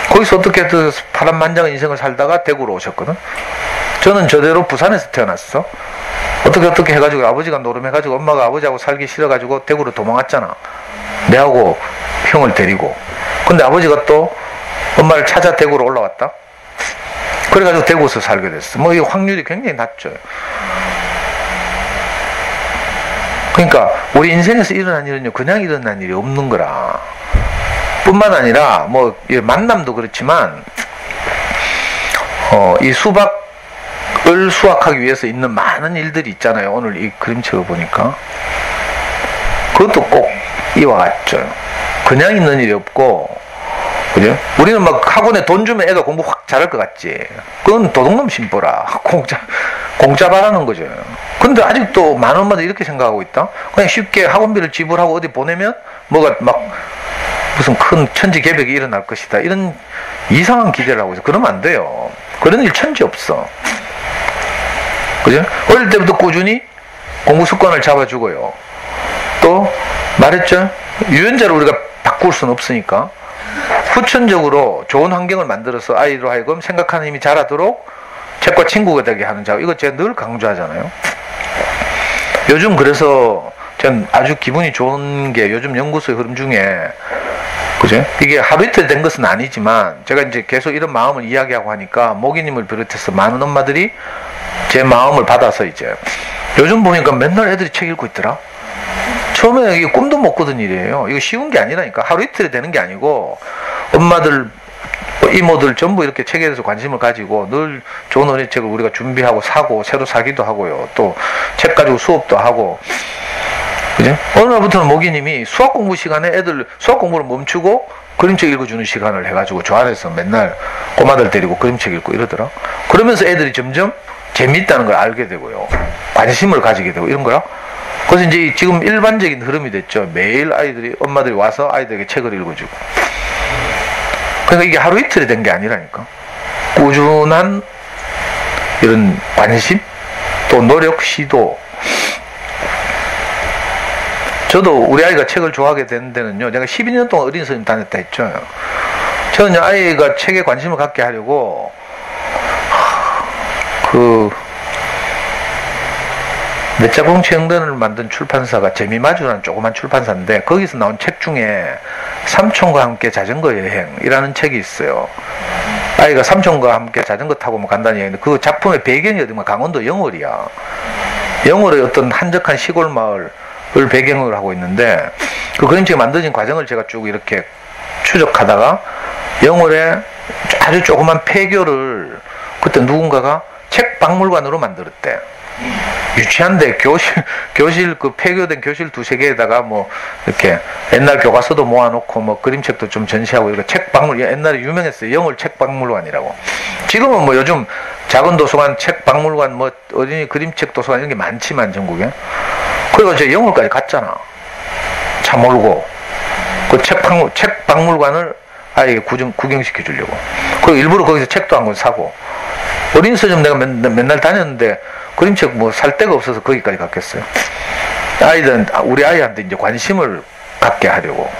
거기서 어떻게 그 파란만장한 인생을 살다가 대구로 오셨거든. 저는 저대로 부산에서 태어났어. 어떻게 해가지고 아버지가 노름해가지고 엄마가 아버지하고 살기 싫어가지고 대구로 도망갔잖아. 내하고 형을 데리고. 근데 아버지가 또 엄마를 찾아 대구로 올라왔다. 그래가지고 대구에서 살게 됐어. 뭐 이 확률이 굉장히 낮죠. 그러니까 우리 인생에서 일어난 일은요, 그냥 일어난 일이 없는 거라. 뿐만 아니라 뭐 만남도 그렇지만 이 수박을 수확하기 위해서 있는 많은 일들이 있잖아요. 오늘 이 그림책을 보니까 그것도 꼭 이와 같죠. 그냥 있는 일이 없고, 그죠? 우리는 막 학원에 돈 주면 애가 공부 확 잘할 것 같지. 그건 도둑놈 심보라. 공짜 바라는 거죠. 근데 아직도 많은 엄마들이 이렇게 생각하고 있다. 그냥 쉽게 학원비를 지불하고 어디 보내면 뭐가 막 무슨 큰 천지개벽이 일어날 것이다. 이런 이상한 기대를 하고 있어. 그러면 안 돼요. 그런 일 천지 없어. 그죠? 어릴 때부터 꾸준히 공부 습관을 잡아주고요. 또 말했죠? 유연자를 우리가 바꿀 수는 없으니까 후천적으로 좋은 환경을 만들어서 아이로 하여금 생각하는 힘이 자라도록 책과 친구가 되게 하는 작업. 이거 제가 늘 강조하잖아요. 요즘 그래서 전 아주 기분이 좋은 게 요즘 연구소의 흐름 중에, 그죠? 이게 하루 이틀 된 것은 아니지만 제가 이제 계속 이런 마음을 이야기하고 하니까 모기님을 비롯해서 많은 엄마들이 제 마음을 받아서 이제 요즘 보니까 맨날 애들이 책 읽고 있더라. 처음에 이게 꿈도 못 꾸던 일이에요. 이거 쉬운 게 아니라니까. 하루 이틀에 되는 게 아니고 엄마들, 이모들 전부 이렇게 책에 대해서 관심을 가지고 늘 좋은 어린이책을 우리가 준비하고 사고 새로 사기도 하고요. 또 책 가지고 수업도 하고. 그죠? 어느 날부터는 모기님이 수학 공부 시간에 애들 수학 공부를 멈추고 그림책 읽어주는 시간을 해가지고 저 안에서 맨날 꼬마들 데리고 그림책 읽고 이러더라. 그러면서 애들이 점점 재미있다는 걸 알게 되고요. 관심을 가지게 되고 이런 거야. 그래서 이제 지금 일반적인 흐름이 됐죠. 매일 아이들이, 엄마들이 와서 아이들에게 책을 읽어주고. 그러니까 이게 하루 이틀이 된 게 아니라니까. 꾸준한 이런 관심, 또 노력, 시도. 저도 우리 아이가 책을 좋아하게 된 데는요, 내가 12년 동안 어린 선생님 다녔다 했죠. 저는 아이가 책에 관심을 갖게 하려고, 내자공 최영단을 만든 출판사가 재미마주라는 조그만 출판사인데, 거기서 나온 책 중에 삼촌과 함께 자전거 여행이라는 책이 있어요. 아이가 삼촌과 함께 자전거 타고 뭐 간다는 얘기인데, 그 작품의 배경이 어디면 강원도 영월이야. 영월의 어떤 한적한 시골 마을을 배경으로 하고 있는데, 그 그림책 만드는 과정을 제가 쭉 이렇게 추적하다가 영월에 아주 조그만 폐교를 그때 누군가가 책 박물관으로 만들었대. 유치한데 교실 그 폐교된 교실 두세 개에다가 뭐 이렇게 옛날 교과서도 모아놓고 뭐 그림책도 좀 전시하고 이렇게 책 박물, 옛날에 유명했어요. 영월 책 박물관이라고. 지금은 뭐 요즘 작은 도서관, 책 박물관, 뭐 어린이 그림책 도서관 이런 게 많지만 전국에. 그리고 제가 영월까지 갔잖아. 차 몰고 그 책 박물관을 아예 구경시켜 주려고. 그리고 일부러 거기서 책도 한 권 사고. 어린 서점 내가 맨날 다녔는데 그림책 뭐 살 데가 없어서 거기까지 갔겠어요. 아이들은, 우리 아이한테 이제 관심을 갖게 하려고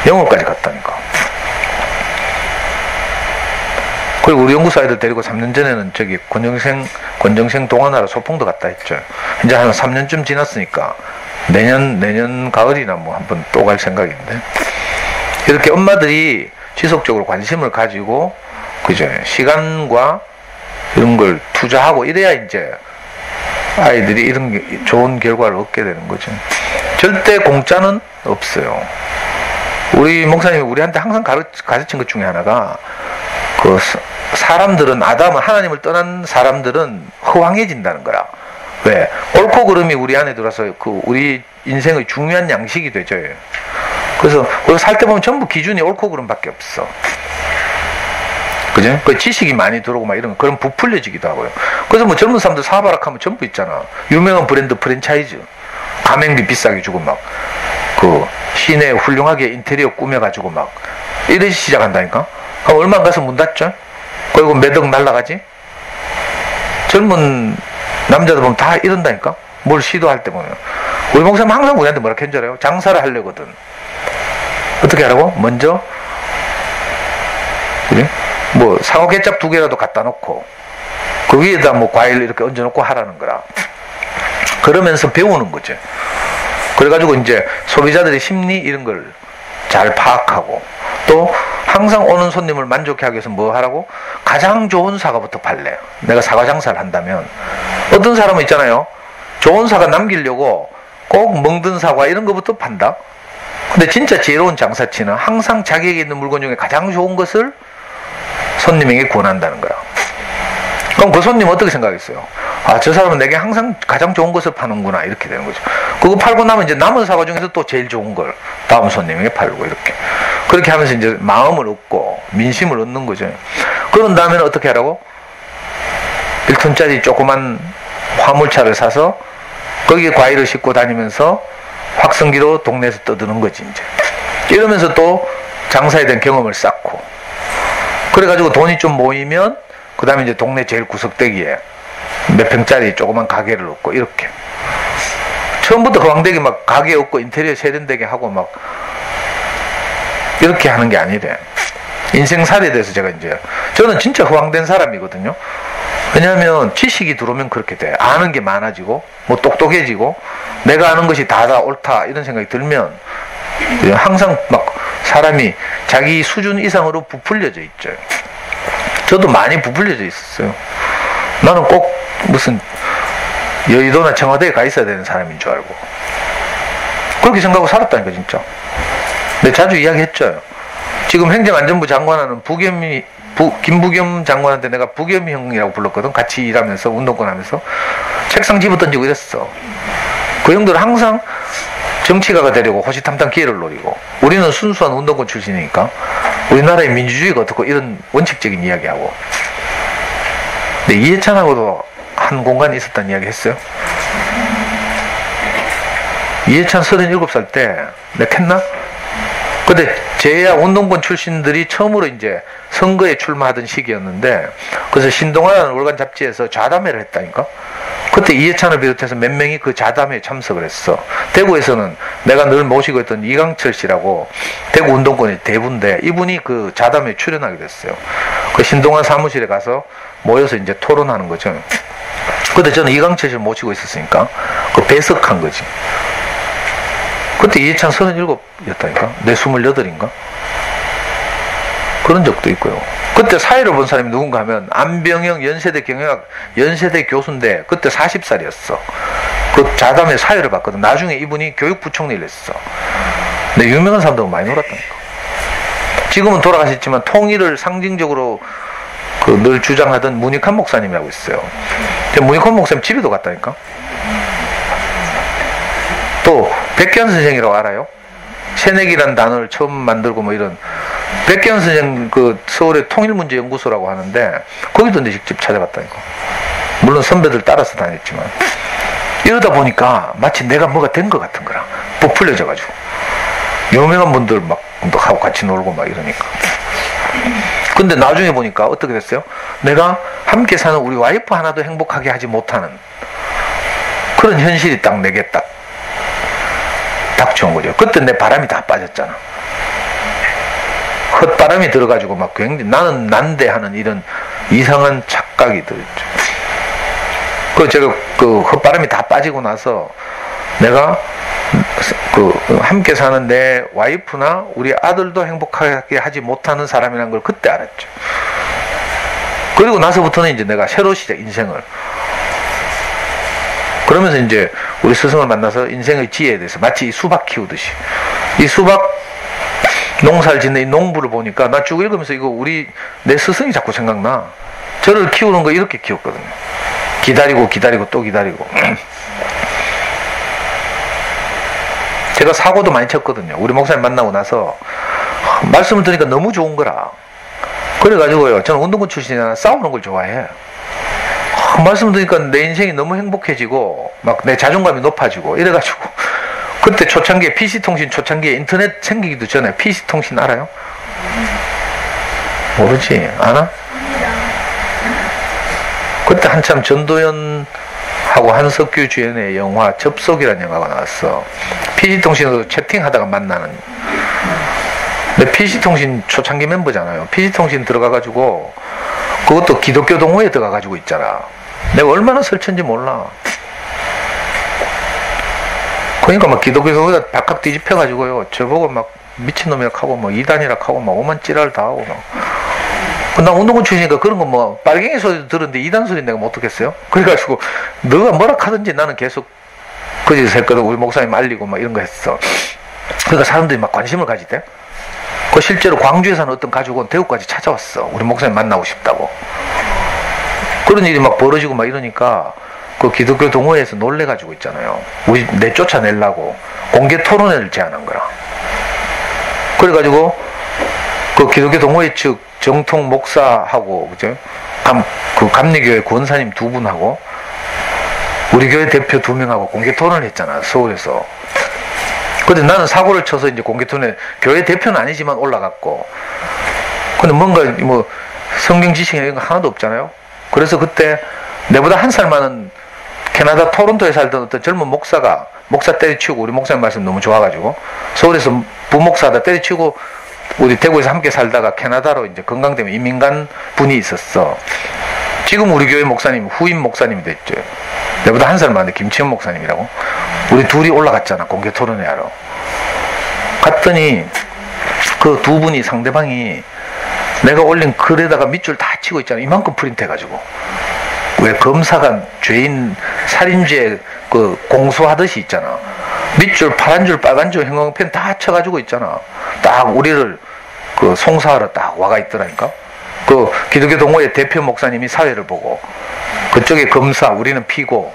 영월까지 갔다니까. 그리고 우리 연구소 아이들 데리고 3년 전에는 저기 권정생 동화나라 소풍도 갔다 했죠. 이제 한 3년쯤 지났으니까 내년 가을이나 뭐 한번 또 갈 생각인데, 이렇게 엄마들이 지속적으로 관심을 가지고, 그죠? 시간과 이런 걸 투자하고 이래야 이제 아이들이 이런 좋은 결과를 얻게 되는 거죠. 절대 공짜는 없어요. 우리 목사님이 우리한테 항상 가르친 것 중에 하나가, 그 사람들은, 아담은, 하나님을 떠난 사람들은 허황해진다는 거라. 왜? 옳고 그름이 우리 안에 들어서 그 우리 인생의 중요한 양식이 되죠. 그래서 우리가 살 때 보면 전부 기준이 옳고 그름밖에 없어. 그죠? 그 지식이 많이 들어오고 막 이런 거, 그럼 부풀려지기도 하고요. 그래서 뭐 젊은 사람들 사바락하면 전부 있잖아. 유명한 브랜드 프랜차이즈. 가맹비 비싸게 주고 막, 그 시내 훌륭하게 인테리어 꾸며가지고 막, 이래 시작한다니까? 그럼 얼마 안 가서 문 닫죠? 그리고 몇 억 날라가지? 젊은 남자들 보면 다 이런다니까? 뭘 시도할 때 보면. 우리 목사님 항상 우리한테 뭐라 했는 줄 알아요? 장사를 하려거든. 어떻게 하라고? 먼저, 그래? 뭐 상어 케첩 2개라도 갖다 놓고 그 위에다 뭐 과일 이렇게 얹어 놓고 하라는 거라. 그러면서 배우는 거죠. 그래가지고 이제 소비자들의 심리 이런 걸 잘 파악하고, 또 항상 오는 손님을 만족해 하기 위해서 뭐 하라고? 가장 좋은 사과부터 팔래. 내가 사과 장사를 한다면. 어떤 사람은 있잖아요, 좋은 사과 남기려고 꼭 멍든 사과 이런 거부터 판다. 근데 진짜 지혜로운 장사치는 항상 자기에게 있는 물건 중에 가장 좋은 것을 손님에게 권한다는 거야. 그럼 그 손님 어떻게 생각했어요? 아, 저 사람은 내게 항상 가장 좋은 것을 파는구나, 이렇게 되는 거죠. 그거 팔고 나면 이제 남은 사과 중에서 또 제일 좋은 걸 다음 손님에게 팔고, 이렇게. 그렇게 하면서 이제 마음을 얻고 민심을 얻는 거죠. 그런 다음에는 어떻게 하라고? 1톤짜리 조그만 화물차를 사서 거기에 과일을 싣고 다니면서 확성기로 동네에서 떠드는 거지, 이제. 이러면서 또 장사에 대한 경험을 쌓고, 그래가지고 돈이 좀 모이면 그 다음에 이제 동네 제일 구석대기에 몇 평짜리 조그만 가게를 얻고, 이렇게. 처음부터 허황되게 막 가게 얻고 인테리어 세련되게 하고 막 이렇게 하는 게 아니래. 인생살이에 대해서 제가 이제, 저는 진짜 허황된 사람이거든요. 왜냐하면 지식이 들어오면 그렇게 돼. 아는 게 많아지고, 뭐 똑똑해지고, 내가 아는 것이 다다 옳다, 이런 생각이 들면, 항상 막 사람이 자기 수준 이상으로 부풀려져 있죠. 저도 많이 부풀려져 있었어요. 나는 꼭 무슨 여의도나 청와대에 가 있어야 되는 사람인 줄 알고. 그렇게 생각하고 살았다니까, 진짜. 내가 자주 이야기했죠. 지금 행정안전부 장관하는 김부겸 장관한테 내가 부겸이 형이라고 불렀거든. 같이 일하면서, 운동권 하면서. 책상 집어 던지고 이랬어. 그 형들은 항상 정치가가 되려고 호시탐탐 기회를 노리고, 우리는 순수한 운동권 출신이니까 우리나라의 민주주의가 어떻고 이런 원칙적인 이야기하고. 근데 이해찬하고도 한 공간에 있었다는 이야기 했어요. 이해찬 37살 때 내가 했나? 근데 제야 운동권 출신들이 처음으로 이제 선거에 출마하던 시기였는데, 그래서 신동아라는 월간 잡지에서 좌담회를 했다니까. 그때 이해찬을 비롯해서 몇 명이 그 좌담회에 참석을 했어. 대구에서는 내가 늘 모시고 있던 이강철 씨라고 대구 운동권의 대부인데, 이분이 그 좌담회에 출연하게 됐어요. 그 신동아 사무실에 가서 모여서 이제 토론하는 거죠. 근데 저는 이강철 씨를 모시고 있었으니까 그 배석한 거지. 그때 이해찬 37이었다니까. 내 28인가? 그런 적도 있고요. 그때 사회를 본 사람이 누군가 하면 안병영 연세대 경영학 연세대 교수인데, 그때 40살이었어. 그 자담의 사회를 봤거든. 나중에 이분이 교육부총리를 했어. 근데 유명한 사람들은 많이 놀았다니까. 지금은 돌아가셨지만 통일을 상징적으로 그 늘 주장하던 문익환 목사님이라고 있어요. 문익환 목사님 집에도 갔다니까. 또 백기환 선생이라고 알아요? 새내기란 단어를 처음 만들고 뭐 이런 백기환 선생, 그 서울의 통일문제연구소라고 하는데 거기도 내 직접 찾아갔다니까. 물론 선배들 따라서 다녔지만, 이러다 보니까 마치 내가 뭐가 된 것 같은 거라. 부풀려져 가지고 유명한 분들 막 하고 같이 놀고 막 이러니까. 근데 나중에 보니까 어떻게 됐어요? 내가 함께 사는 우리 와이프 하나도 행복하게 하지 못하는 그런 현실이 딱 내게 딱 닥쳐온 거죠. 그때 내 바람이 다 빠졌잖아. 헛바람이 들어가지고 막 굉장히 나는 난데하는 이런 이상한 착각이 들었죠. 그 제가 그 헛바람이 다 빠지고 나서 내가 그 함께 사는 내 와이프나 우리 아들도 행복하게 하지 못하는 사람이라는 걸 그때 알았죠. 그리고 나서부터는 이제 내가 새로 인생을 그러면서 이제 우리 스승을 만나서 인생의 지혜에 대해서 마치 이 수박 키우듯이, 이 수박 농사를 짓는 이 농부를 보니까 나 쭉 읽으면서 이거 내 스승이 자꾸 생각나. 저를 키우는 거 이렇게 키웠거든요. 기다리고 또 기다리고. 제가 사고도 많이 쳤거든요. 우리 목사님 만나고 나서 말씀을 들으니까 너무 좋은 거라. 그래가지고요, 저는 운동권 출신이라 싸우는 걸 좋아해. 말씀 드리니까 내 인생이 너무 행복해지고 막 내 자존감이 높아지고 이래가지고, 그때 초창기에 PC통신 초창기에 인터넷 생기기도 전에 PC통신 알아요? 모르지? 아나? 그때 한참 전도연하고 한석규 주연의 영화 접속이라는 영화가 나왔어. PC통신으로 채팅하다가 만나는. 근데 PC통신 초창기 멤버잖아요. PC통신 들어가가지고 그것도 기독교 동호회에 들어가가지고 있잖아. 내가 얼마나 설쳤는지 몰라. 그러니까 막 기독교 동호회가 박학 뒤집혀가지고요, 저보고 막 미친놈이라 하고 뭐 이단이라 하고 막 오만 찌랄 다 하고 막. 나 운동권 출신이니까 그런 거 뭐 빨갱이 소리도 들었는데 이단 소리 내가 못 듣겠어요? 그래가지고 너가 뭐라 하든지 나는 계속 거기서 했거든. 우리 목사님 알리고 막 이런 거 했어. 그러니까 사람들이 막 관심을 가지대. 그 실제로 광주에 사는 어떤 가족은 대구까지 찾아왔어. 우리 목사님 만나고 싶다고. 그런 일이 막 벌어지고 막 이러니까 그 기독교 동호회에서 놀래가지고 있잖아요. 우리 내쫓아내려고 공개 토론회를 제안한 거라. 그래가지고 그 기독교 동호회 측 정통 목사하고, 그죠? 그 감리교회 권사님 2분하고 우리 교회 대표 2명하고 공개 토론을 했잖아, 서울에서. 근데 나는 사고를 쳐서 이제 공개 토론회, 교회 대표는 아니지만 올라갔고, 근데 뭔가 뭐 성경 지식이나 이런 거 하나도 없잖아요. 그래서 그때 내보다 1살 많은 캐나다 토론토에 살던 어떤 젊은 목사 때려치우고, 우리 목사님 말씀 너무 좋아가지고 서울에서 부목사 하다 때려치우고 우리 대구에서 함께 살다가 캐나다로 이제 건강 때문에 이민 간 분이 있었어. 지금 우리 교회 목사님, 후임 목사님이 됐죠. 내보다 한 살 많은데 김치현 목사님이라고. 우리 둘이 올라갔잖아, 공개 토론회 하러. 갔더니 그 두 분이, 상대방이 내가 올린 글에다가 밑줄 다 치고 있잖아. 이만큼 프린트 해가지고. 왜 검사가 죄인 살인죄 그 공소하듯이 있잖아. 밑줄, 파란 줄, 빨간 줄, 형광펜 다 쳐가지고 있잖아. 딱 우리를 그 송사하러 딱 와가 있더라니까. 그 기독교 동호회 대표 목사님이 사회를 보고, 그쪽에 검사, 우리는 피고.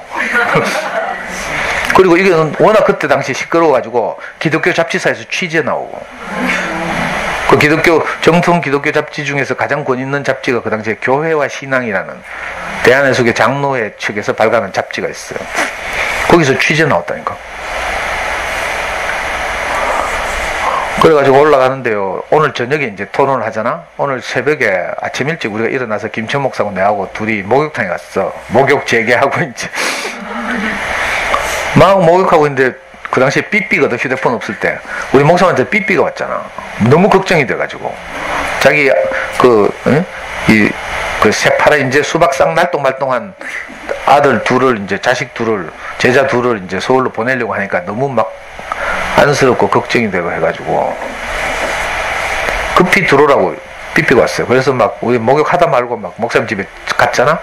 그리고 이게 워낙 그때 당시 시끄러워가지고 기독교 잡지사에서 취재 나오고. 그 기독교, 정통 기독교 잡지 중에서 가장 권 있는 잡지가 그 당시에 교회와 신앙이라는 대한해수교 장로회 측에서 발간한 잡지가 있어요. 거기서 취재 나왔다니까. 그래가지고 올라가는데요. 오늘 저녁에 이제 토론을 하잖아. 오늘 새벽에 아침 일찍 우리가 일어나서 김천 목사하고 내하고 둘이 목욕탕에 갔어. 목욕 재개하고 이제 막 목욕하고 있는데 그 당시에 삐삐거든, 휴대폰 없을 때. 우리 목사한테 삐삐가 왔잖아. 너무 걱정이 돼가지고 자기 그 새파라 이제 수박 싹 날똥말똥한 아들 둘을, 이제 자식 둘을, 제자 둘을 이제 서울로 보내려고 하니까 너무 막 안쓰럽고 걱정이 되고 해가지고 급히 들어오라고 삐삐가 왔어요. 그래서 막 우리 목욕하다 말고 막 목사님 집에 갔잖아.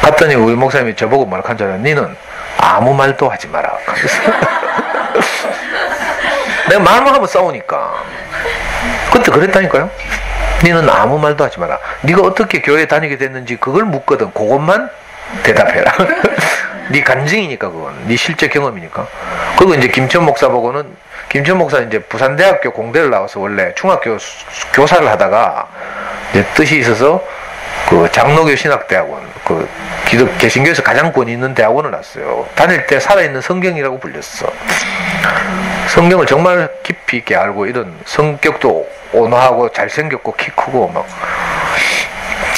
갔더니 우리 목사님이 저보고 뭐라 한 줄 알아. 니는 아무 말도 하지 마라. 내가 말만 하면 싸우니까. 그때 그랬다니까요. 니는 아무 말도 하지 마라. 네가 어떻게 교회에 다니게 됐는지 그걸 묻거든. 그것만 대답해라. 네 간증이니까, 그건 네 실제 경험이니까. 그리고 이제 김천 목사 보고는, 김천 목사는 이제 부산대학교 공대를 나와서 원래 중학교 교사를 하다가 이제 뜻이 있어서 그 장로교 신학대학원, 그 개신교에서 가장 권위 있는 대학원을 나왔어요. 다닐 때 살아있는 성경이라고 불렸어. 성경을 정말 깊이 있게 알고, 이런 성격도 온화하고 잘생겼고 키 크고 막.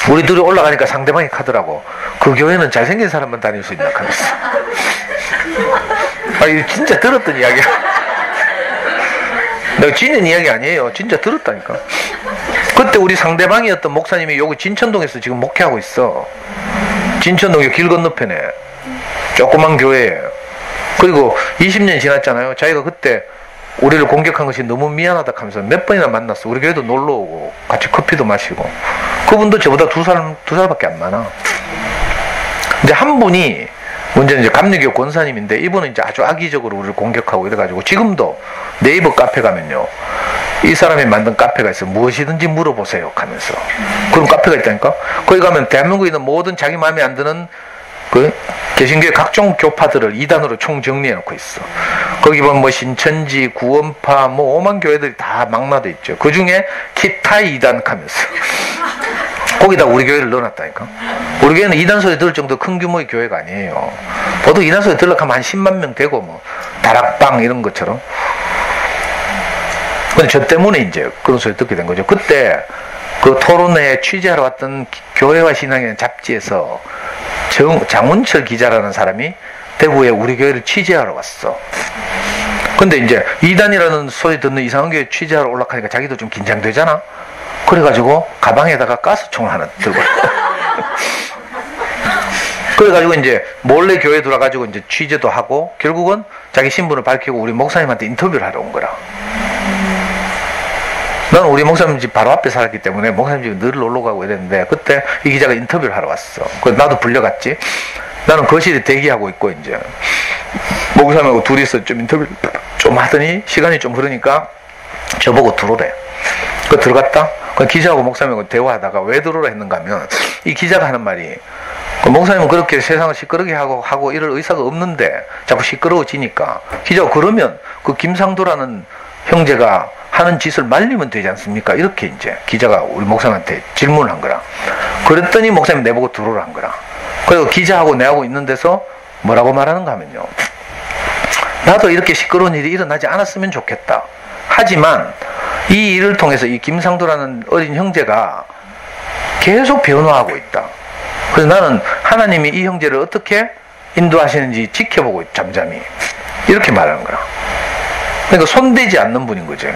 우리 둘이 올라가니까 상대방이 가더라고. 그 교회는 잘생긴 사람만 다닐 수 있나 하면서. 아, 이거 진짜 들었던 이야기야. 내가 지는 이야기 아니에요. 진짜 들었다니까. 그때 우리 상대방이었던 목사님이 여기 진천동에서 지금 목회하고 있어. 진천동의 길 건너편에 조그만 교회에. 그리고 20년 지났잖아요. 자기가 그때 우리를 공격한 것이 너무 미안하다 하면서 몇 번이나 만났어. 우리 교회도 놀러 오고 같이 커피도 마시고. 그분도 저보다 두 살밖에 안 많아. 이제 한 분이 문제는 이제 감리교 권사님인데, 이분은 이제 아주 악의적으로 우리를 공격하고 이래가지고 지금도 네이버 카페 가면요, 이 사람이 만든 카페가 있어. 무엇이든지 물어보세요 하면서. 그런 카페가 있다니까. 거기 가면 대한민국에 있는 모든 자기 마음에 안 드는 그 개신교의 각종 교파들을 2단으로 총 정리해 놓고 있어. 거기 보면 뭐 신천지, 구원파, 뭐 오만 교회들이 다 망라돼 있죠. 그 중에 기타 2단 하면서 거기다 우리 교회를 넣어놨다니까. 우리 교회는 2단 소리 들을 정도 큰 규모의 교회가 아니에요. 보통 2단 소리 들으려고 하면 한 10만 명 되고, 뭐 다락방 이런 것처럼. 근데 저 때문에 이제 그런 소리 듣게 된 거죠. 그때 그 토론회에 취재하러 왔던 교회와 신앙이라는 잡지에서 장운철 기자라는 사람이 대구에 우리 교회를 취재하러 왔어. 근데 이제 2단이라는 소리 듣는 이상한 교회 취재하러 올라가니까 자기도 좀 긴장되잖아. 그래가지고 가방에다가 가스총을 하나 들고 그래가지고 이제 몰래 교회 들어가가지고 이제 취재도 하고, 결국은 자기 신분을 밝히고 우리 목사님한테 인터뷰를 하러 온 거라. 나는 우리 목사님 집 바로 앞에 살았기 때문에 목사님 집에 늘 놀러 가고 이랬는데, 그때 이 기자가 인터뷰를 하러 왔어. 그래서 나도 불려갔지. 나는 거실에 대기하고 있고, 이제 목사님하고 둘이서 좀 인터뷰를 좀 하더니 시간이 좀 흐르니까 저보고 들어오래. 그 들어갔다. 그 기자하고 목사님하고 대화하다가 왜 들어오라 했는가 하면, 이 기자가 하는 말이, 그 목사님은 그렇게 세상을 시끄럽게 하고 이럴 의사가 없는데 자꾸 시끄러워지니까, 기자가 그러면 그 김상도라는 형제가 하는 짓을 말리면 되지 않습니까? 이렇게 이제 기자가 우리 목사님한테 질문을 한 거라. 그랬더니 목사님이 내보고 들어오라 한 거라. 그리고 기자하고 내하고 있는 데서 뭐라고 말하는가 하면요, 나도 이렇게 시끄러운 일이 일어나지 않았으면 좋겠다. 하지만 이 일을 통해서 이 김상도라는 어린 형제가 계속 변화하고 있다. 그래서 나는 하나님이 이 형제를 어떻게 인도하시는지 지켜보고 잠잠히, 이렇게 말하는 거야. 그러니까 손대지 않는 분인 거지.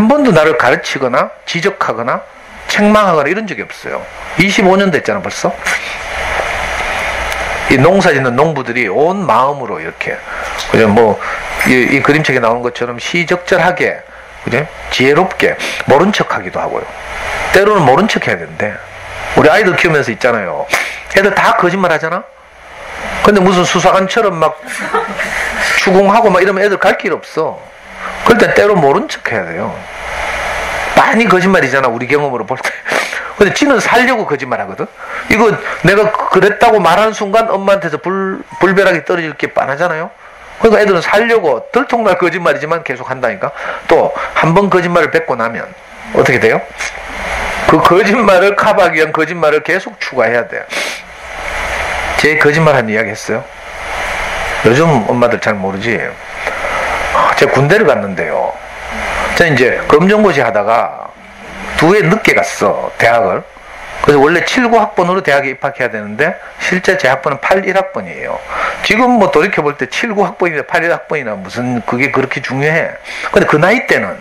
한 번도 나를 가르치거나 지적하거나 책망하거나 이런 적이 없어요. 25년 됐잖아 벌써. 이 농사 짓는 농부들이 온 마음으로 이렇게 그죠? 뭐 이 그림책에 나오는 것처럼 시적절하게 그죠? 지혜롭게 모른 척하기도 하고요. 때로는 모른 척 해야 되는데 우리 아이들 키우면서 있잖아요. 애들 다 거짓말 하잖아. 근데 무슨 수사관처럼 막 추궁하고 막 이러면 애들 갈 길 없어. 그럴 때 때로 모른 척 해야 돼요. 많이 거짓말이잖아 우리 경험으로 볼 때. 근데 지는 살려고 거짓말 하거든. 이거 내가 그랬다고 말하는 순간 엄마한테서 불벼락이 떨어질 게 뻔하잖아요. 그러니까 애들은 살려고 들통날 거짓말이지만 계속 한다니까. 또 한 번 거짓말을 뱉고 나면 어떻게 돼요? 그 거짓말을 커버하기 위한 거짓말을 계속 추가해야 돼. 제 거짓말한 이야기 했어요? 요즘 엄마들 잘 모르지. 제가 군대를 갔는데요. 저는 이제 검정고시 하다가 2해 늦게 갔어, 대학을. 그래서 원래 79학번으로 대학에 입학해야 되는데 실제 제 학번은 81학번이에요. 지금 뭐 돌이켜볼 때 79학번이나 81학번이나 무슨 그게 그렇게 중요해. 근데 그 나이 때는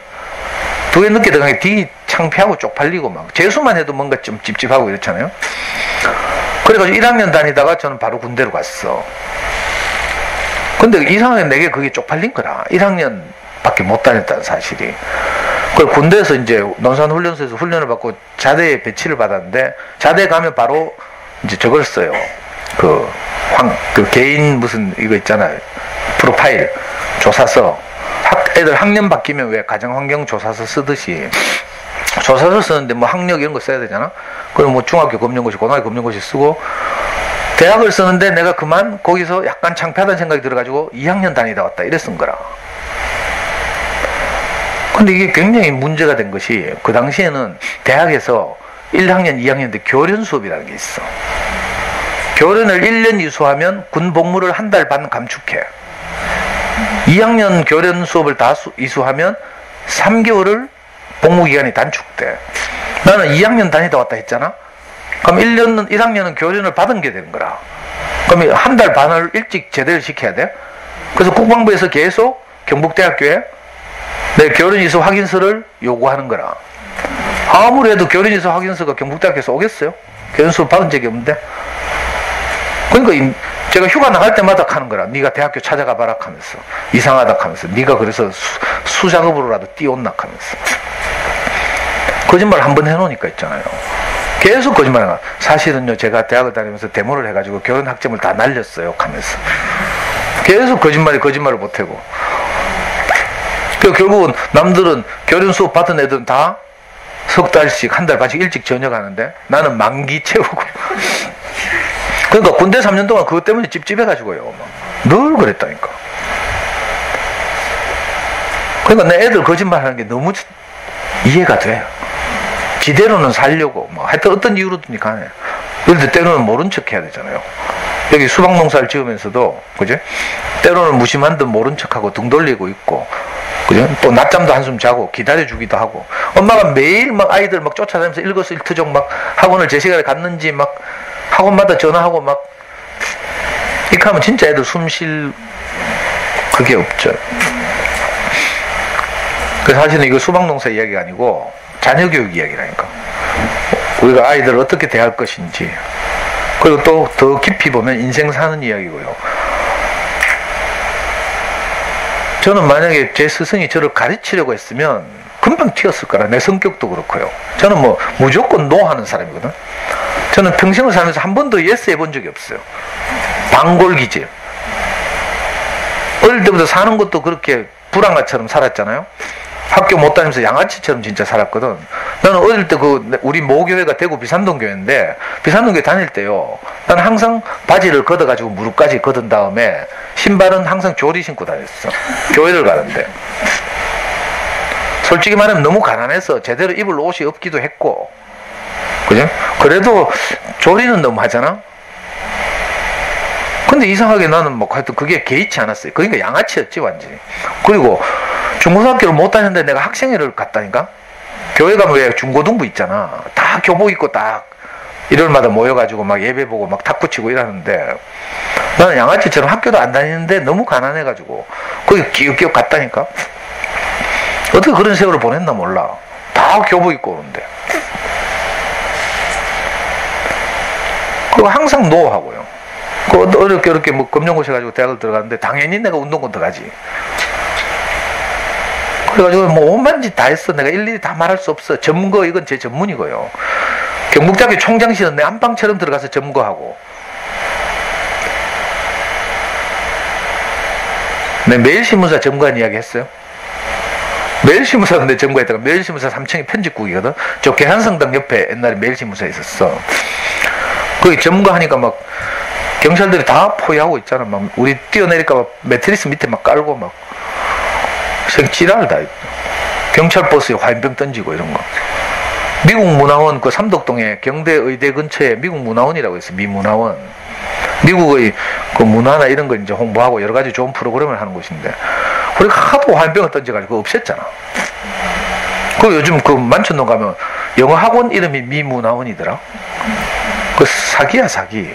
2해 늦게 들어간 게 되게 창피하고 쪽팔리고 막 재수만 해도 뭔가 좀 찝찝하고 이렇잖아요. 그래가지고 1학년 다니다가 저는 바로 군대로 갔어. 근데 이상하게 내게 그게 쪽팔린 거라. 1학년 밖에 못 다녔다는 사실이. 그 군대에서 이제 논산훈련소에서 훈련을 받고 자대에 배치를 받았는데 자대에 가면 바로 이제 저걸 써요. 그 개인 무슨 이거 있잖아요. 프로파일 조사서. 애들 학년 바뀌면 왜 가정환경 조사서 쓰듯이 조사서 쓰는데 뭐 학력 이런 거 써야 되잖아. 그럼 뭐 중학교 검정고시, 고등학교 검정고시 쓰고 대학을 쓰는데 내가 그만 거기서 약간 창피하다는 생각이 들어가지고 2학년 다니다 왔다 이래 쓴 거라. 근데 이게 굉장히 문제가 된 것이 그 당시에는 대학에서 1학년, 2학년 때 교련 수업이라는 게 있어. 교련을 1년 이수하면 군 복무를 한 달 반 감축해. 2학년 교련 수업을 다 이수하면 3개월을 복무기간이 단축돼. 나는 2학년 다니다 왔다 했잖아. 그럼 1학년은 교련을 받은 게 되는 거라. 그럼 한 달 반을 일찍 제대를 시켜야 돼. 그래서 국방부에서 계속 경북대학교에 내 교련 이수 확인서를 요구하는 거라. 아무래도 교련 이수 확인서가 경북대학교에서 오겠어요? 교련 수업 받은 적이 없는데. 그러니까 제가 휴가 나갈 때마다 하는 거라. 네가 대학교 찾아가 봐라 하면서. 이상하다 하면서. 네가 그래서 수작업으로라도 띄웠나 하면서. 거짓말 한번 해놓으니까 있잖아요. 계속 거짓말을 하고. 사실은요 제가 대학을 다니면서 데모를 해가지고 교련 학점을 다 날렸어요 하면서. 계속 거짓말을 못하고. 결국은 남들은 교련 수업 받은 애들은 다 석 달씩 한 달 반씩 일찍 전역하는데 나는 만기 채우고. 그러니까 군대 3년 동안 그것 때문에 찝찝해가지고요. 늘 그랬다니까. 그러니까 내 애들 거짓말하는 게 너무 이해가 돼. 지대로는 살려고 뭐 하여튼 어떤 이유로든 간에. 그런데 때로는 모른 척 해야 되잖아요. 여기 수박농사를 지으면서도 그죠? 때로는 무심한 듯 모른 척하고 등 돌리고 있고 그죠? 또 낮잠도 한숨 자고 기다려주기도 하고 엄마가 매일 막 아이들 막 쫓아다니면서 일거수일투족 막 학원을 제 시간에 갔는지 막 학원마다 전화하고 막 이렇게 하면 진짜 애들 숨 쉴 그게 없죠. 그래서 사실은 이거 수박농사 이야기가 아니고 자녀교육 이야기라니까. 우리가 아이들을 어떻게 대할 것인지 그리고 또 더 깊이 보면 인생 사는 이야기고요. 저는 만약에 제 스승이 저를 가르치려고 했으면 금방 튀었을 거라. 내 성격도 그렇고요. 저는 뭐 무조건 노 하는 사람이거든. 저는 평생을 살면서 한 번도 예스 해본 적이 없어요. 방골기질. 어릴 때부터 사는 것도 그렇게 불황아처럼 살았잖아요. 학교 못 다니면서 양아치처럼 진짜 살았거든. 나는 어릴 때 우리 모교회가 대구 비산동 교회인데 비산동 교회 다닐 때요. 나는 항상 바지를 걷어가지고 무릎까지 걷은 다음에 신발은 항상 조리 신고 다녔어. 교회를 가는데. 솔직히 말하면 너무 가난해서 제대로 입을 옷이 없기도 했고. 그죠? 그래도 조리는 너무 하잖아? 근데 이상하게 나는 뭐 하여튼 그게 개의치 않았어요. 그러니까 양아치였지 완전히. 그리고 중고등학교를 못 다녔는데 내가 학생회를 갔다니까? 교회 가면 왜 중고등부 있잖아. 다 교복 입고 딱 일요일마다 모여가지고 막 예배 보고 막 탁구 치고 이러는데 나는 양아치처럼 학교도 안 다니는데 너무 가난해가지고 거기 끼역끼역 갔다니까? 어떻게 그런 세월을 보냈나 몰라. 다 교복 입고 오는데. 그거 항상 노하고요. 그 어렵게 뭐 검정고시 가지고 대학을 들어갔는데 당연히 내가 운동권 들어가지. 그래가지고 뭐 온만 짓 다 했어. 내가 일일이 다 말할 수 없어. 점거 이건 제 전문이고요. 경북대학교 총장실은 내 안방처럼 들어가서 점거하고. 내 매일신문사 점거한 이야기 했어요. 매일신문사 근데 점거했다가 매일신문사 3층이 편집국이거든. 저 계산성당 옆에 옛날에 매일신문사 있었어. 거기 점거하니까 막 경찰들이 다 포위하고 있잖아. 막 우리 뛰어내릴까 봐 매트리스 밑에 막 깔고 막 찌랄을 다 했고. 경찰 버스에 화염병 던지고 이런 거. 미국 문화원 그 삼덕동에 경대 의대 근처에 미국 문화원이라고 있어. 미문화원. 미국의 그 문화나 이런 걸 이제 홍보하고 여러 가지 좋은 프로그램을 하는 곳인데 우리가 하도 화염병을 던져가지고 없앴잖아. 그 요즘 그 만천동 가면 영어 학원 이름이 미문화원이더라. 그 사기야 사기.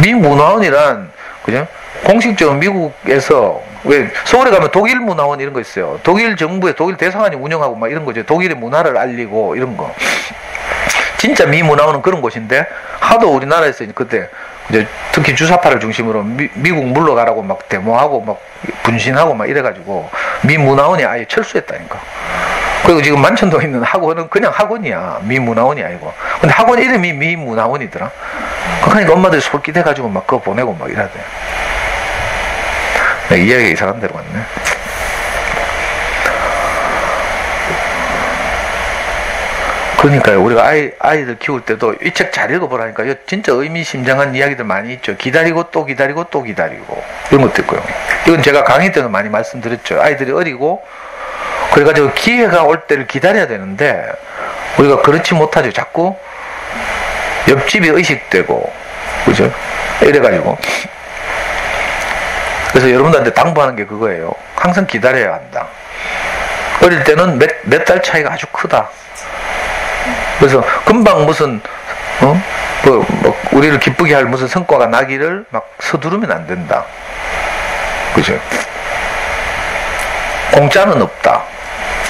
미문화원이란 그죠? 공식적으로 미국에서 왜 서울에 가면 독일 문화원 이런 거 있어요. 독일 정부의 독일 대사관이 운영하고 막 이런 거죠. 독일의 문화를 알리고 이런 거. 진짜 미문화원은 그런 곳인데 하도 우리나라에서 그때 이제 특히 주사파를 중심으로 미국 물러가라고 막 데모하고 막 분신하고 막 이래가지고 미문화원이 아예 철수했다니까. 그리고 지금 만천동에 있는 학원은 그냥 학원이야. 미문화원이 아니고. 근데 학원 이름이 미문화원이더라. 그러니까 엄마들이 솔깃해가지고 막 그거 보내고 막 이러대. 이야기가 이상한 데로 갔네. 그러니까요. 우리가 아이들 키울 때도 이 책 잘 읽어보라니까 진짜 의미심장한 이야기들 많이 있죠. 기다리고 또 기다리고 또 기다리고 이런 것도 있고요. 이건 제가 강의 때도 많이 말씀드렸죠. 아이들이 어리고 그래가지고 기회가 올 때를 기다려야 되는데 우리가 그렇지 못하죠. 자꾸 옆집이 의식되고 그죠? 이래가지고 그래서 여러분들한테 당부하는 게 그거예요. 항상 기다려야 한다. 어릴 때는 몇 달 차이가 아주 크다. 그래서 금방 무슨 우리를 기쁘게 할 무슨 성과가 나기를 막 서두르면 안 된다. 그죠? 공짜는 없다.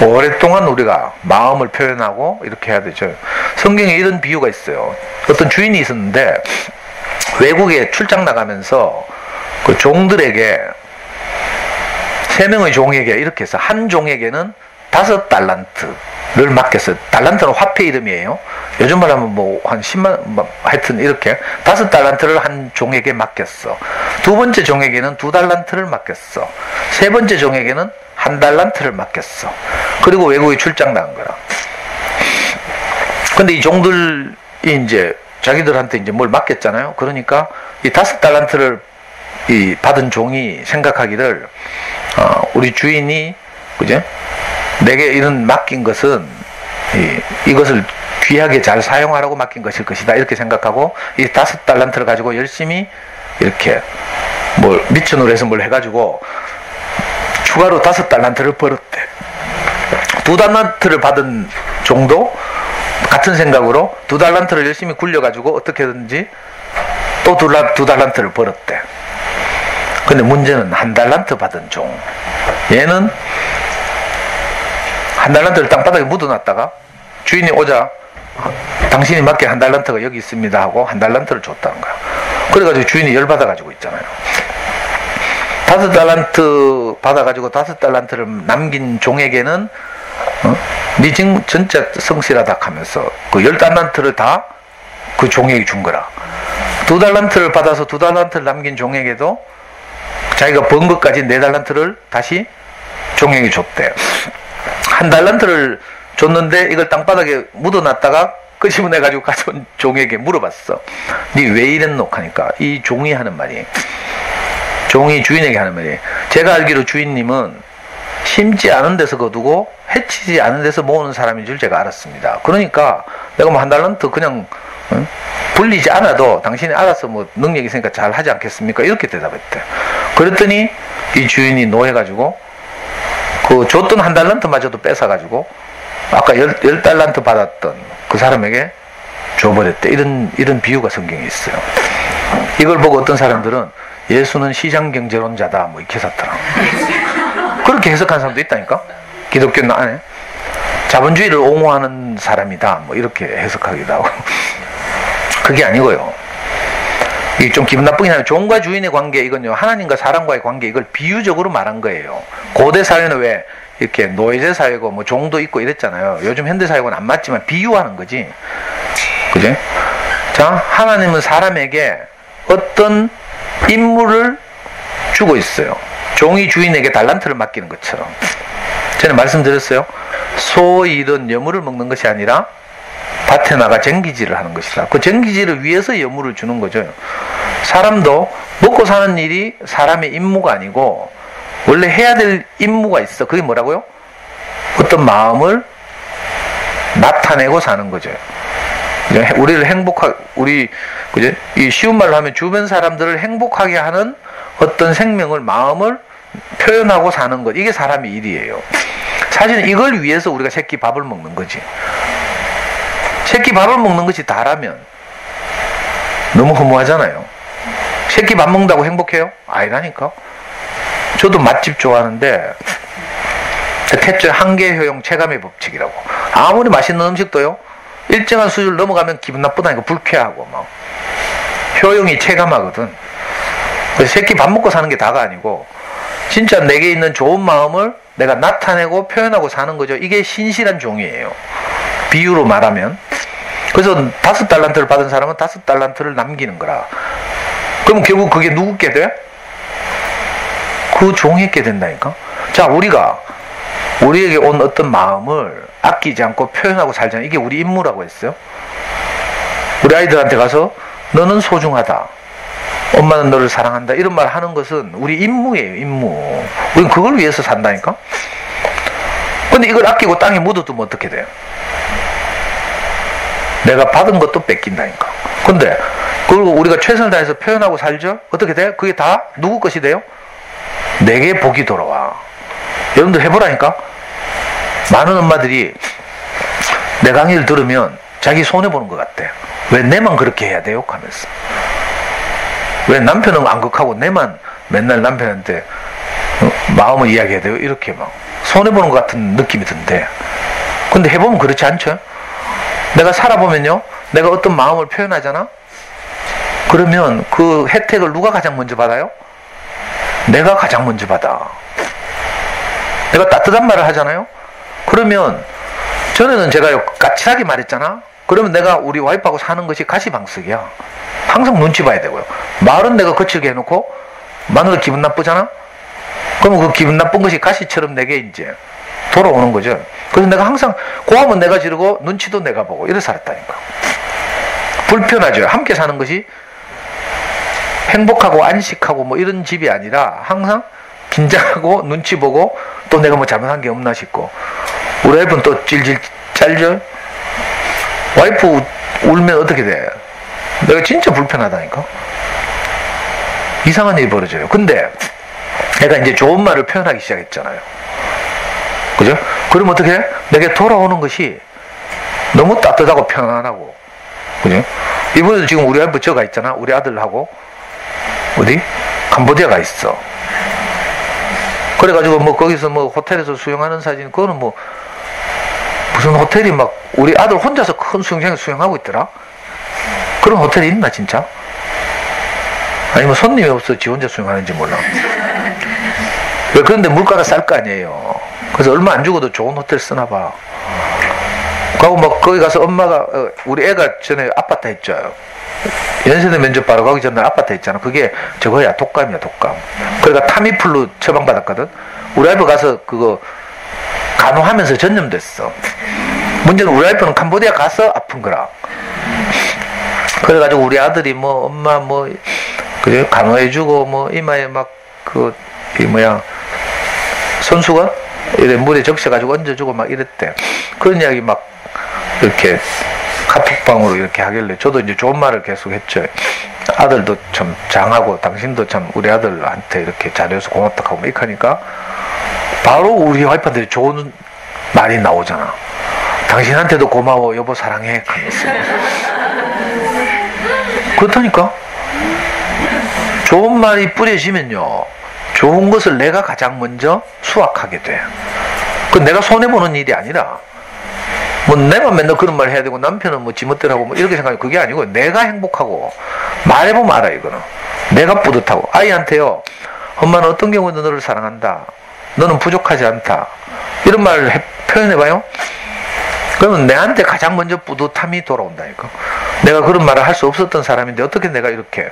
오랫동안 우리가 마음을 표현하고 이렇게 해야 되죠. 성경에 이런 비유가 있어요. 어떤 주인이 있었는데 외국에 출장 나가면서 그 종들에게 3명의 종에게 이렇게 해서 한 종에게는 5달란트를 맡겼어요. 달란트는 화폐 이름이에요. 요즘 말하면 뭐 한 10만 뭐 하여튼 이렇게 5달란트를 한 종에게 맡겼어. 두 번째 종에게는 2달란트를 맡겼어. 세 번째 종에게는 1달란트를 맡겼어. 그리고 외국에 출장 나간 거라. 근데 이 종들이 이제 자기들한테 이제 뭘 맡겼잖아요. 그러니까 이 5달란트를 이 받은 종이 생각하기를 우리 주인이 그죠? 내게 이런 맡긴 것은 이것을 귀하게 잘 사용하라고 맡긴 것일 것이다 이렇게 생각하고 이 5달란트를 가지고 열심히 이렇게 뭘 미천으로 해서 뭘 해가지고 추가로 5달란트를 벌었대. 2달란트를 받은 종도 같은 생각으로 2달란트를 열심히 굴려가지고 어떻게든지 또 2달란트를 벌었대. 근데 문제는 1달란트 받은 종. 얘는 1달란트를 땅바닥에 묻어놨다가 주인이 오자 당신이 맡긴 1달란트가 여기 있습니다 하고 1달란트를 줬다는 거야. 그래가지고 주인이 열받아가지고 있잖아요. 5달란트 받아가지고 5달란트를 남긴 종에게는 니 지금 진짜 성실하다 하면서 그 10달란트를 다 그 종에게 준 거라. 2달란트를 받아서 2달란트를 남긴 종에게도 자기가 번 것까지 4달란트를 다시 종에게 줬대. 1달란트를 줬는데 이걸 땅바닥에 묻어놨다가 끄집어내가지고 가져온 종에게 물어봤어. 니 왜 이랬노? 하니까 이 종이 하는 말이, 종이 주인에게 하는 말이, 제가 알기로 주인님은 심지 않은 데서 거두고 해치지 않은 데서 모으는 사람인 줄 제가 알았습니다. 그러니까 내가 뭐 1달란트 그냥 불리지 않아도 당신이 알아서 뭐 능력이 있으니까 잘 하지 않겠습니까? 이렇게 대답했대. 그랬더니 이 주인이 노해가지고 그 줬던 1달란트마저도 뺏어가지고 아까 10달란트 받았던 그 사람에게 줘버렸대. 이런 비유가 성경에 있어요. 이걸 보고 어떤 사람들은 예수는 시장경제론자다 뭐 이렇게 해석더라. 그렇게 해석한 사람도 있다니까. 기독교 안에 자본주의를 옹호하는 사람이다 뭐 이렇게 해석하기도 하고 그게 아니고요. 이게 좀 기분 나쁘긴 하면 종과 주인의 관계 이건요 하나님과 사람과의 관계 이걸 비유적으로 말한 거예요. 고대 사회는 왜 이렇게 노예제 사회고 뭐 종도 있고 이랬잖아요. 요즘 현대 사회는 안 맞지만 비유하는 거지. 그죠? 자, 하나님은 사람에게 어떤 임무를 주고 있어요. 종이 주인에게 달란트를 맡기는 것처럼. 저는 말씀드렸어요. 소 잃은 여물을 먹는 것이 아니라 밭에 나가 쟁기질을 하는 것이다. 그 쟁기질을 위해서 여물을 주는 거죠. 사람도 먹고 사는 일이 사람의 임무가 아니고 원래 해야 될 임무가 있어. 그게 뭐라고요? 어떤 마음을 나타내고 사는 거죠. 우리를 그죠? 이 쉬운 말로 하면 주변 사람들을 행복하게 하는 어떤 생명을, 마음을 표현하고 사는 것. 이게 사람의 일이에요. 사실은 이걸 위해서 우리가 새끼 밥을 먹는 거지. 새끼 밥을 먹는 것이 다라면 너무 허무하잖아요. 새끼 밥 먹는다고 행복해요? 아니라니까. 저도 맛집 좋아하는데 태초의 한계 효용 체감의 법칙이라고. 아무리 맛있는 음식도요 일정한 수준을 넘어가면 기분 나쁘다니까 불쾌하고 막 효용이 체감하거든. 그래서 새끼 밥 먹고 사는 게 다가 아니고 진짜 내게 있는 좋은 마음을 내가 나타내고 표현하고 사는 거죠. 이게 신실한 종이에요. 비유로 말하면. 그래서 5달란트를 받은 사람은 5달란트를 남기는 거라. 그럼 결국 그게 누구께 돼? 그 종에게 된다니까. 자, 우리에게 온 어떤 마음을 아끼지 않고 표현하고 살잖아요. 이게 우리 임무라고 했어요. 우리 아이들한테 가서 너는 소중하다, 엄마는 너를 사랑한다, 이런 말 하는 것은 우리 임무예요. 임무. 우리는 그걸 위해서 산다니까. 근데 이걸 아끼고 땅에 묻어두면 어떻게 돼요? 내가 받은 것도 뺏긴다니까. 근데 그걸 우리가 최선을 다해서 표현하고 살죠. 어떻게 돼요? 그게 다 누구 것이 돼요? 내게 복이 돌아와. 여러분들 해보라니까. 많은 엄마들이 내 강의를 들으면 자기 손해보는 것 같대. 왜 내만 그렇게 해야 돼요? 하면서. 왜 남편은 안 극하고 내만 맨날 남편한테 마음을 이야기해야 돼요? 이렇게 막 손해보는 것 같은 느낌이 든대. 근데 해보면 그렇지 않죠? 내가 살아보면요, 내가 어떤 마음을 표현하잖아? 그러면 그 혜택을 누가 가장 먼저 받아요? 내가 가장 먼저 받아. 내가 따뜻한 말을 하잖아요? 그러면 전에는 제가 까칠하게 말했잖아? 그러면 내가 우리 와이프하고 사는 것이 가시방석이야. 항상 눈치 봐야 되고요. 말은 내가 거칠게 해놓고 마누라 기분 나쁘잖아? 그러면 그 기분 나쁜 것이 가시처럼 내게 이제 돌아오는 거죠. 그래서 내가 항상 고함은 내가 지르고 눈치도 내가 보고 이래 살았다니까. 불편하죠. 함께 사는 것이 행복하고 안식하고 뭐 이런 집이 아니라 항상 긴장하고 눈치 보고 또 내가 뭐 잘못한 게 없나 싶고. 우리 와이프는 또 찔찔 짤죠. 와이프 울면 어떻게 돼? 내가 진짜 불편하다니까. 이상한 일이 벌어져요. 근데 내가 이제 좋은 말을 표현하기 시작했잖아요. 그죠? 그러면 어떻게 해? 내게 돌아오는 것이 너무 따뜻하고 편안하고. 그죠? 이번에도 지금 우리 와이프 저가 있잖아. 우리 아들하고 어디? 캄보디아 가 있어. 그래가지고 뭐 거기서 뭐 호텔에서 수영하는 사진, 그거는 뭐 무슨 호텔이 막 우리 아들 혼자서 큰 수영장에 수영하고 있더라. 그런 호텔이 있나 진짜? 아니면 손님이 없어 지 혼자 수영하는지 몰라. 왜 그런데 물가가 쌀 거 아니에요. 그래서 얼마 안 주고도 좋은 호텔 쓰나 봐. 그리고 막 거기 가서 엄마가 우리 애가 전에 아파트 했죠. 연세대 면접 바로 가기 전에 아파트 했잖아. 그게 저거야, 독감이야, 독감. 그러니까 타미플루 처방받았거든. 우리 와이프 가서 그거 간호하면서 전염됐어. 문제는 우리 와이프는 캄보디아 가서 아픈 거라. 그래가지고 우리 아들이 뭐 엄마 뭐 그래 간호해주고 뭐 이마에 막 그 이 뭐야 손수건 이래 물에 적셔가지고 얹어주고 막 이랬대. 그런 이야기 막 이렇게 카톡방으로 이렇게 하길래 저도 이제 좋은 말을 계속 했죠. 아들도 참 장하고 당신도 참 우리 아들한테 이렇게 잘해서 고맙다 하고 막 하니까 바로 우리 와이프한테 좋은 말이 나오잖아. 당신한테도 고마워 여보 사랑해 하면서. 그렇다니까. 좋은 말이 뿌려지면요 좋은 것을 내가 가장 먼저 수확하게 돼. 그 내가 손해보는 일이 아니라, 뭐 내가 맨날 그런 말 해야 되고 남편은 뭐 지멋대로 하고 뭐 이렇게 생각하면 그게 아니고 내가 행복하고 말해보면 알아 이거는. 내가 뿌듯하고 아이한테요. 엄마는 어떤 경우에도 너를 사랑한다. 너는 부족하지 않다. 이런 말을 표현해봐요. 그러면 내한테 가장 먼저 뿌듯함이 돌아온다니까. 내가 그런 말을 할 수 없었던 사람인데 어떻게 내가 이렇게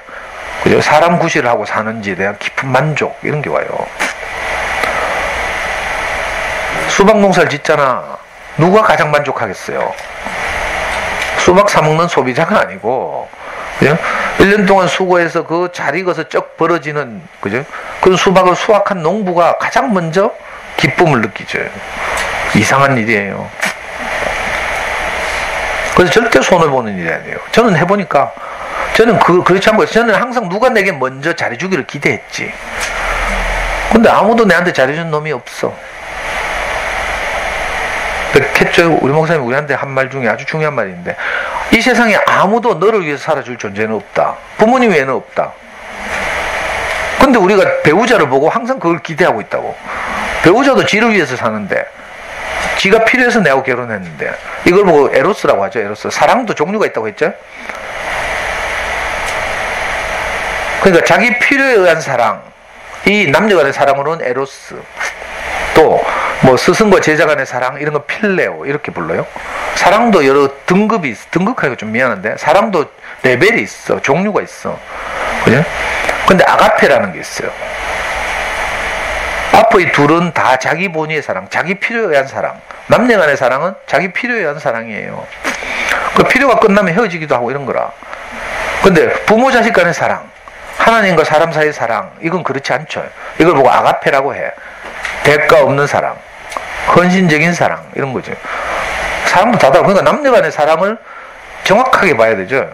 그죠? 사람 구실을 하고 사는지에 대한 깊은 만족 이런 게 와요. 수박농사를 짓잖아. 누가 가장 만족하겠어요? 수박 사먹는 소비자가 아니고, 그죠? 1년 동안 수고해서 그 잘 익어서 쩍 벌어지는, 그죠? 그 수박을 수확한 농부가 가장 먼저 기쁨을 느끼죠. 이상한 일이에요. 그래서 절대 손해보는 일이 아니에요. 저는 해보니까, 저는 그렇지 않고, 저는 항상 누가 내게 먼저 잘해주기를 기대했지. 근데 아무도 내한테 잘해준 놈이 없어. 했죠. 우리 목사님이 우리한테 한 말 중에 아주 중요한 말인데, 이 세상에 아무도 너를 위해서 살아줄 존재는 없다. 부모님 외에는 없다. 근데 우리가 배우자를 보고 항상 그걸 기대하고 있다고. 배우자도 지를 위해서 사는데, 지가 필요해서 내하고 결혼했는데, 이걸 보고 에로스라고 하죠. 에로스. 사랑도 종류가 있다고 했죠. 그러니까 자기 필요에 의한 사랑, 이 남녀 간의 사랑으로는 에로스, 또 뭐 스승과 제자 간의 사랑 이런 거 필레오 이렇게 불러요. 사랑도 여러 등급이 있어. 등급하기가 좀 미안한데 사랑도 레벨이 있어. 종류가 있어. 그죠? 근데 아가페라는 게 있어요. 앞의 둘은 다 자기 본의의 사랑, 자기 필요에 의한 사랑. 남녀 간의 사랑은 자기 필요에 의한 사랑이에요. 그 필요가 끝나면 헤어지기도 하고 이런 거라. 근데 부모 자식 간의 사랑, 하나님과 사람 사이의 사랑, 이건 그렇지 않죠. 이걸 보고 아가페라고 해. 대가 없는 사랑, 헌신적인 사랑 이런 거죠. 사랑도 다르다. 그러니까 남녀 간의 사랑을 정확하게 봐야 되죠.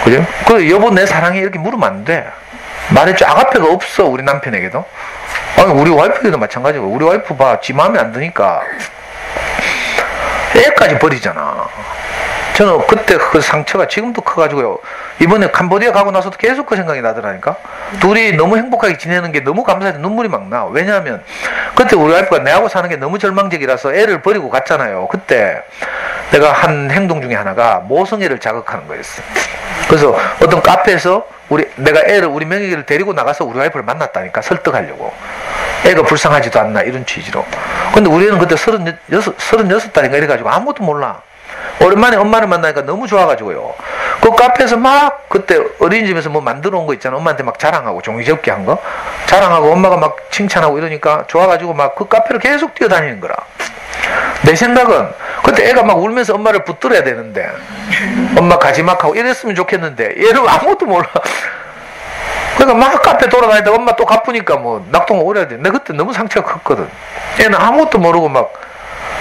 그죠? 그 여보 내 사랑해 이렇게 물으면 안 돼. 말했죠. 아가페가 없어 우리 남편에게도. 아니 우리 와이프에게도 마찬가지고. 우리 와이프 봐. 지 마음에 안 드니까 애까지 버리잖아. 저는 그때 그 상처가 지금도 커가지고요. 이번에 캄보디아 가고 나서도 계속 그 생각이 나더라니까. 둘이 너무 행복하게 지내는 게 너무 감사해서 눈물이 막 나. 왜냐하면 그때 우리 와이프가 내하고 사는 게 너무 절망적이라서 애를 버리고 갔잖아요. 그때 내가 한 행동 중에 하나가 모성애를 자극하는 거였어. 그래서 어떤 카페에서 내가 애를 우리 명예를 데리고 나가서 우리 와이프를 만났다니까. 설득하려고. 애가 불쌍하지도 않나 이런 취지로. 근데 우리는 그때 36달인가 이래가지고 아무것도 몰라. 오랜만에 엄마를 만나니까 너무 좋아가지고요. 그 카페에서 막 그때 어린이집에서 뭐 만들어 온 거 있잖아. 엄마한테 막 자랑하고 종이접기 한 거 자랑하고 엄마가 막 칭찬하고 이러니까 좋아가지고 막 그 카페를 계속 뛰어다니는 거라. 내 생각은 그때 애가 막 울면서 엄마를 붙들어야 되는데 엄마 가지 막 하고 이랬으면 좋겠는데 얘는 아무것도 몰라. 그러니까 막 카페 돌아다니다가 엄마 또 가쁘니까 뭐 낙동강 오래야 돼. 내가 그때 너무 상처가 컸거든. 얘는 아무것도 모르고 막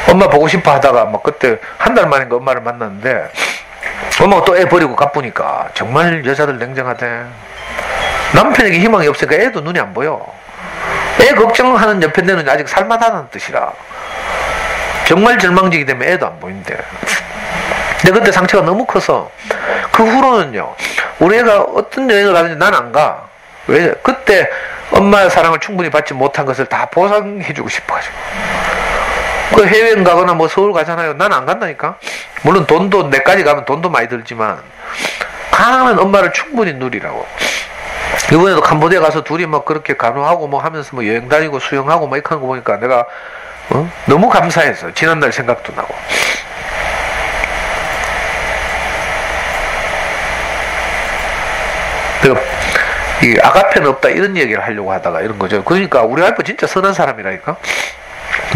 엄마 보고 싶어 하다가 막 그때 한 달 만인가 엄마를 만났는데 엄마가 또 애 버리고 가쁘니까 정말 여자들 냉정하대. 남편에게 희망이 없으니까 애도 눈이 안 보여. 애 걱정하는 옆에는 아직 살만하다는 뜻이라. 정말 절망적이 되면 애도 안 보인대. 근데 그때 상처가 너무 커서 그 후로는요. 우리 애가 어떤 여행을 가든지 난 안 가. 왜? 그때 엄마의 사랑을 충분히 받지 못한 것을 다 보상해주고 싶어가지고. 그 해외여행 가거나 뭐 서울 가잖아요. 난 안 간다니까. 물론 돈도 내까지 가면 돈도 많이 들지만 가면 엄마를 충분히 누리라고. 이번에도 캄보디아 가서 둘이 막 그렇게 간호하고 뭐 하면서 뭐 여행 다니고 수영하고 막 이렇게 하는 거 보니까 내가 너무 감사해서 지난날 생각도 나고. 내가 이 아가페는 없다 이런 얘기를 하려고 하다가 이런 거죠. 그러니까 우리 와이프 진짜 선한 사람이라니까.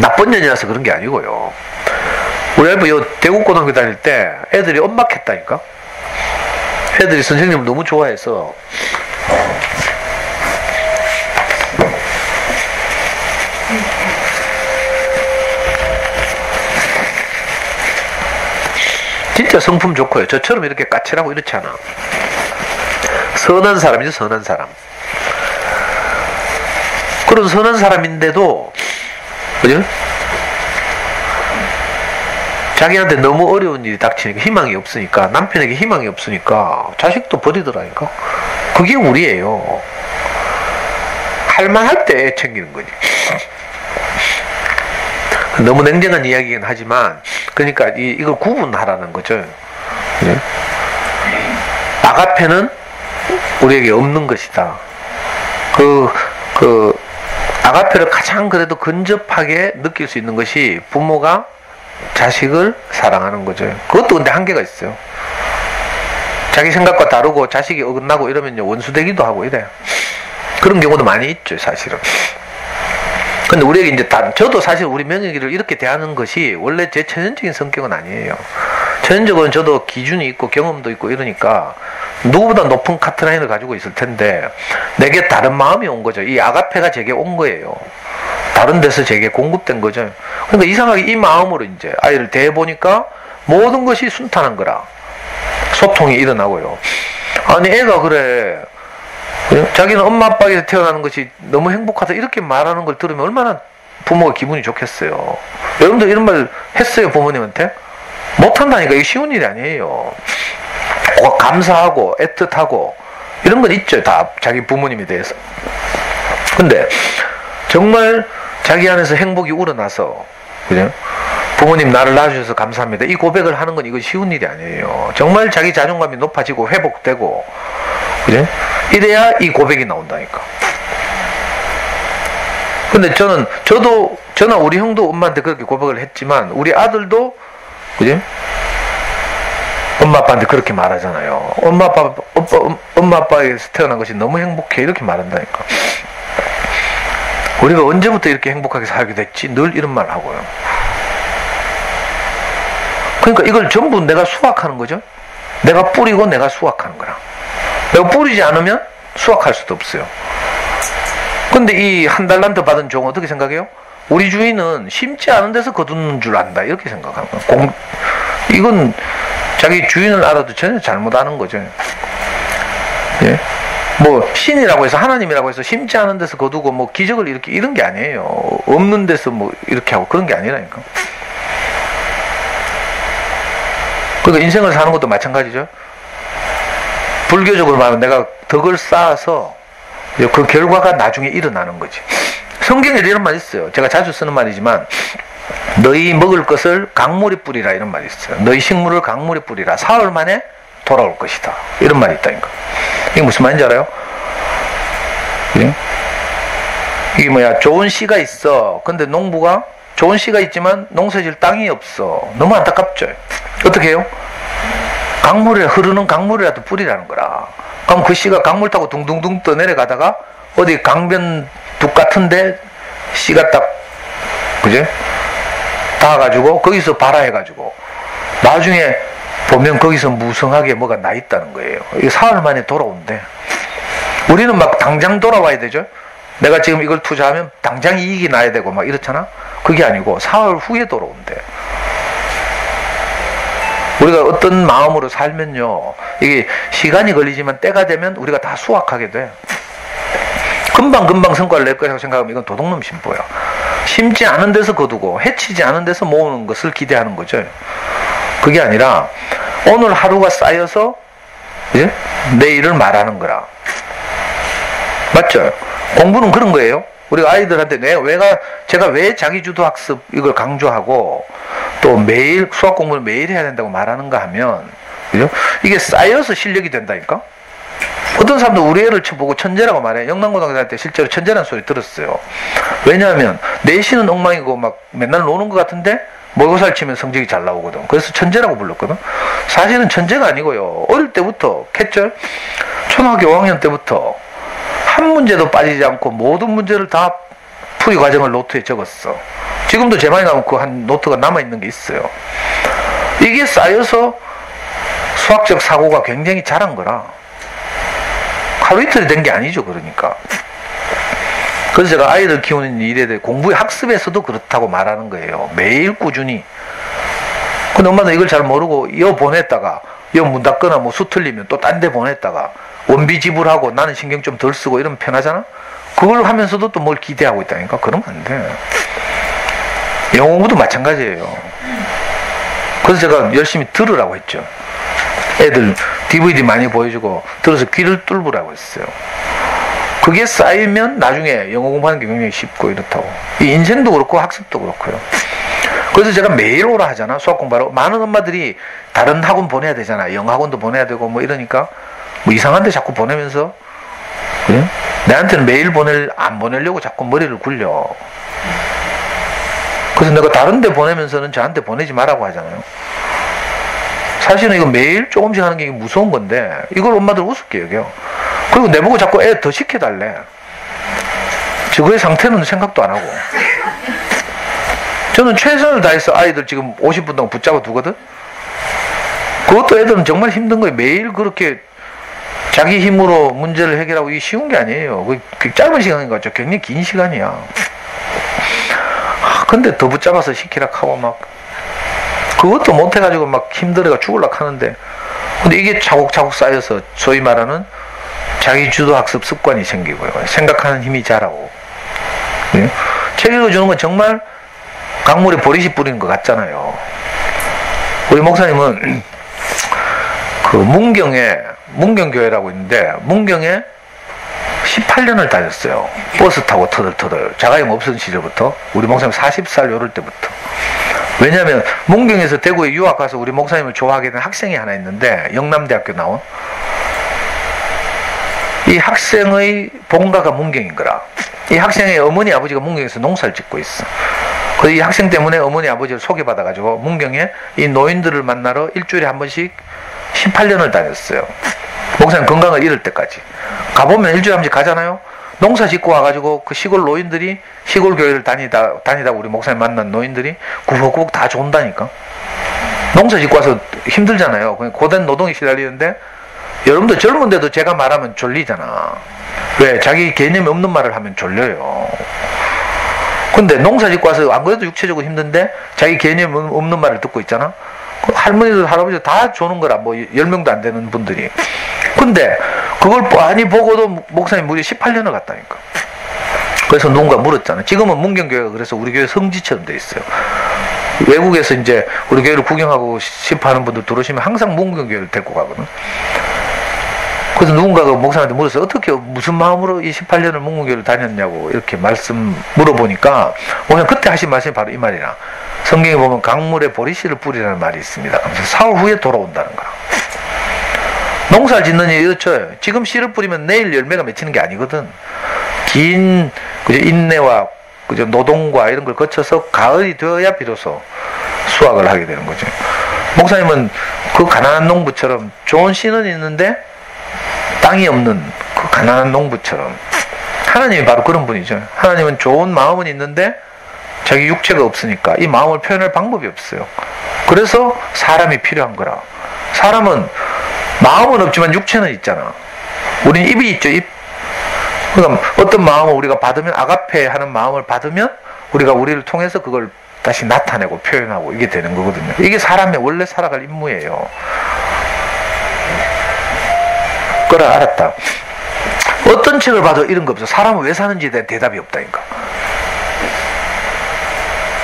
나쁜 년이라서 그런 게 아니고요. 우리 와이프 요 대구고등학교 다닐 때 애들이 엄막했다니까. 애들이 선생님을 너무 좋아해서 진짜 성품 좋고요. 저처럼 이렇게 까칠하고 이렇지 않아. 선한 사람이죠. 선한 사람. 그런 선한 사람인데도 그죠? 자기한테 너무 어려운 일이 닥치니까 희망이 없으니까 남편에게 희망이 없으니까 자식도 버리더라니까. 그게 우리예요. 할만할 때 애 챙기는 거지. 너무 냉정한 이야기긴 하지만, 그러니까 이걸 구분하라는 거죠. 네? 아가페는 우리에게 없는 것이다. 아가페를 가장 그래도 근접하게 느낄 수 있는 것이 부모가 자식을 사랑하는 거죠. 그것도 근데 한계가 있어요. 자기 생각과 다르고 자식이 어긋나고 이러면요, 원수되기도 하고 이래요. 그런 경우도 많이 있죠, 사실은. 근데 우리에게 이제 저도 사실 우리 며느리를 이렇게 대하는 것이 원래 제 천연적인 성격은 아니에요. 천연적으로는 저도 기준이 있고 경험도 있고 이러니까 누구보다 높은 카트라인을 가지고 있을 텐데 내게 다른 마음이 온 거죠. 이 아가페가 제게 온 거예요. 다른 데서 제게 공급된 거죠. 그러니까 이상하게 이 마음으로 이제 아이를 대해보니까 모든 것이 순탄한 거라. 소통이 일어나고요. 아니 애가 그래. 자기는 엄마 아빠에게서 태어나는 것이 너무 행복하다 이렇게 말하는 걸 들으면 얼마나 부모가 기분이 좋겠어요. 여러분들 이런 말 했어요, 부모님한테? 못한다니까. 이게 쉬운 일이 아니에요. 감사하고 애틋하고 이런 건 있죠, 다 자기 부모님에 대해서. 근데 정말 자기 안에서 행복이 우러나서, 그죠? 부모님 나를 낳아주셔서 감사합니다, 이 고백을 하는 건 이거 쉬운 일이 아니에요. 정말 자기 자존감이 높아지고 회복되고, 그죠? 이래야 이 고백이 나온다니까. 근데 저나 우리 형도 엄마한테 그렇게 고백을 했지만 우리 아들도, 그죠? 엄마 아빠한테 그렇게 말하잖아요. 엄마 아빠에게서 태어난 것이 너무 행복해 이렇게 말한다니까. 우리가 언제부터 이렇게 행복하게 살게 됐지? 늘 이런 말 하고요. 그러니까 이걸 전부 내가 수확하는 거죠. 내가 뿌리고 내가 수확하는 거라. 내가 뿌리지 않으면 수확할 수도 없어요. 근데 이 한 달란트 받은 종 어떻게 생각해요? 우리 주인은 심지 않은 데서 거두는 줄 안다 이렇게 생각하는 거예요. 이건 자기 주인을 알아도 전혀 잘못 아는 거죠. 예? 뭐 신이라고 해서, 하나님이라고 해서 심지 않은 데서 거두고 뭐 기적을 이렇게 이런 게 아니에요. 없는 데서 뭐 이렇게 하고 그런 게 아니라니까. 그러니까 인생을 사는 것도 마찬가지죠. 불교적으로 말하면 내가 덕을 쌓아서 그 결과가 나중에 일어나는 거지. 성경에 이런 말 있어요. 제가 자주 쓰는 말이지만, 너희 먹을 것을 강물에 뿌리라 이런 말이 있어요. 너희 식물을 강물에 뿌리라. 사흘 만에 돌아올 것이다. 이런 말이 있다니까. 이게 무슨 말인지 알아요? 예? 이게 뭐야, 좋은 씨가 있어. 근데 농부가 좋은 씨가 있지만 농사질 땅이 없어. 너무 안타깝죠. 어떻게 해요? 강물에, 흐르는 강물이라도 뿌리라는 거라. 그럼 그 씨가 강물 타고 둥둥둥 떠내려가다가 어디 강변 둑 같은데 씨가 딱, 그죠? 닿아가지고 거기서 발화해가지고 나중에 보면 거기서 무성하게 뭐가 나 있다는 거예요. 이게 사흘 만에 돌아온대. 우리는 막 당장 돌아와야 되죠. 내가 지금 이걸 투자하면 당장 이익이 나야 되고 막 이렇잖아. 그게 아니고 사흘 후에 돌아온대. 우리가 어떤 마음으로 살면요, 이게 시간이 걸리지만 때가 되면 우리가 다 수확하게 돼. 금방 성과를 낼 거라고 생각하면 이건 도둑놈 심보야. 심지 않은 데서 거두고 해치지 않은 데서 모으는 것을 기대하는 거죠. 그게 아니라 오늘 하루가 쌓여서, 예? 내일을 말하는 거라. 맞죠? 공부는 그런 거예요. 우리가 아이들한테 제가 왜 자기주도 학습 이걸 강조하고 또 매일 수학 공부를 매일 해야 된다고 말하는가 하면, 그죠? 이게 쌓여서 실력이 된다니까. 어떤 사람도 우리 애를 쳐보고 천재라고 말해. 영남고등학교 다닐 때 실제로 천재라는 소리 들었어요. 왜냐하면 내신은 엉망이고 막 맨날 노는 것 같은데 모의고사를 치면 성적이 잘 나오거든. 그래서 천재라고 불렀거든. 사실은 천재가 아니고요, 어릴 때부터 캣절 초등학교 5학년 때부터 한 문제도 빠지지 않고 모든 문제를 다 풀이 과정을 노트에 적었어. 지금도 제 많이 나오면 그 한 노트가 남아있는 게 있어요. 이게 쌓여서 수학적 사고가 굉장히 잘한 거라. 하루 이틀이 된 게 아니죠. 그러니까. 그래서 제가 아이들 키우는 일에 대해 공부의 학습에서도 그렇다고 말하는 거예요. 매일 꾸준히. 근데 엄마는 이걸 잘 모르고 여 보냈다가 여 문 닫거나 뭐 수 틀리면 또 딴 데 보냈다가 원비 지불하고 나는 신경 좀 덜 쓰고 이러면 편하잖아. 그걸 하면서도 또 뭘 기대하고 있다니까. 그러면 안 돼. 영어 공부도 마찬가지예요. 그래서 제가 열심히 들으라고 했죠. 애들 DVD 많이 보여주고 들어서 귀를 뚫으라고 했어요. 그게 쌓이면 나중에 영어 공부하는 게 굉장히 쉽고 이렇다고. 이 인생도 그렇고 학습도 그렇고요. 그래서 제가 매일 오라 하잖아. 수학 공부하러. 많은 엄마들이 다른 학원 보내야 되잖아. 영학원도 보내야 되고 뭐 이러니까 뭐 이상한 데 자꾸 보내면서 그래? 내한테는 매일 안 보내려고 자꾸 머리를 굴려. 그래서 내가 다른 데 보내면서는 저한테 보내지 말라고 하잖아요. 사실은 이거 매일 조금씩 하는 게 무서운 건데 이걸 엄마들 우습게 여겨. 그리고 내보고 자꾸 애 더 시켜달래. 저거의 상태는 생각도 안 하고. 저는 최선을 다해서 아이들 지금 50분 동안 붙잡아 두거든. 그것도 애들은 정말 힘든 거예요. 매일 그렇게 자기 힘으로 문제를 해결하고 이게 쉬운 게 아니에요. 그 짧은 시간인 것 같죠. 굉장히 긴 시간이야. 근데 더 붙잡아서 시키라 하고 막 그것도 못해가지고 막 힘들어가 죽을락 하는데 근데 이게 차곡차곡 쌓여서 소위 말하는 자기 주도 학습 습관이 생기고요. 생각하는 힘이 자라고. 네? 책 읽어주는 건 정말 강물에 보리씨 뿌리는 것 같잖아요. 우리 목사님은 그 문경교회라고 있는데 문경에 18년을 다녔어요. 버스 타고 터덜터덜. 자가용 없던 시절부터. 우리 목사님 40살 요럴 때부터. 왜냐하면 문경에서 대구에 유학 가서 우리 목사님을 좋아하게 된 학생이 하나 있는데 영남대학교 나온 이 학생의 본가가 문경인 거라. 이 학생의 어머니 아버지가 문경에서 농사를 짓고 있어. 그래서 이 학생 때문에 어머니 아버지를 소개받아가지고 문경에 이 노인들을 만나러 일주일에 한 번씩 18년을 다녔어요. 목사님 건강을 잃을 때까지. 가보면 일주일에 한 번씩 가잖아요. 농사 짓고 와가지고 그 시골 노인들이 시골 교회를 다니다 우리 목사님 만난 노인들이 구벅구벅 다 존다니까. 농사 짓고 와서 힘들잖아요. 그냥 고된 노동에 시달리는데 여러분들 젊은데도 제가 말하면 졸리잖아. 왜? 자기 개념이 없는 말을 하면 졸려요. 근데 농사 짓고 와서 안 그래도 육체적으로 힘든데 자기 개념이 없는 말을 듣고 있잖아. 할머니들 할아버지들 다 조는 거라. 뭐 10명도 안 되는 분들이. 근데 그걸 많이 보고도 목사님 무려 18년을 갔다니까. 그래서 누군가 물었잖아. 지금은 문경교회가 그래서 우리 교회 성지처럼 돼 있어요. 외국에서 이제 우리 교회를 구경하고 싶어하는 분들 들어오시면 항상 문경교회를 데리고 가거든. 그래서 누군가가 목사님한테 물었어요. 어떻게 무슨 마음으로 이 18년을 문경교회를 다녔냐고 이렇게 물어보니까 오늘 그때 하신 말씀이 바로 이 말이라. 성경에 보면 강물에 보리씨를 뿌리라는 말이 있습니다. 그래서 사흘 후에 돌아온다는 거야. 농사를 짓는 일이 이렇죠. 지금 씨를 뿌리면 내일 열매가 맺히는 게 아니거든. 긴 인내와 노동과 이런 걸 거쳐서 가을이 되어야 비로소 수확을 하게 되는 거죠. 목사님은 그 가난한 농부처럼 좋은 씨는 있는데 땅이 없는 그 가난한 농부처럼 하나님이 바로 그런 분이죠. 하나님은 좋은 마음은 있는데 자기 육체가 없으니까 이 마음을 표현할 방법이 없어요. 그래서 사람이 필요한 거라. 사람은 마음은 없지만 육체는 있잖아. 우리는 입이 있죠. 입. 그러니까 어떤 마음을 우리가 받으면 아가페 하는 마음을 받으면 우리가 우리를 통해서 그걸 다시 나타내고 표현하고 이게 되는 거거든요. 이게 사람의 원래 살아갈 임무예요. 그래 알았다. 어떤 책을 봐도 이런 거 없어. 사람은 왜 사는지에 대한 대답이 없다니까.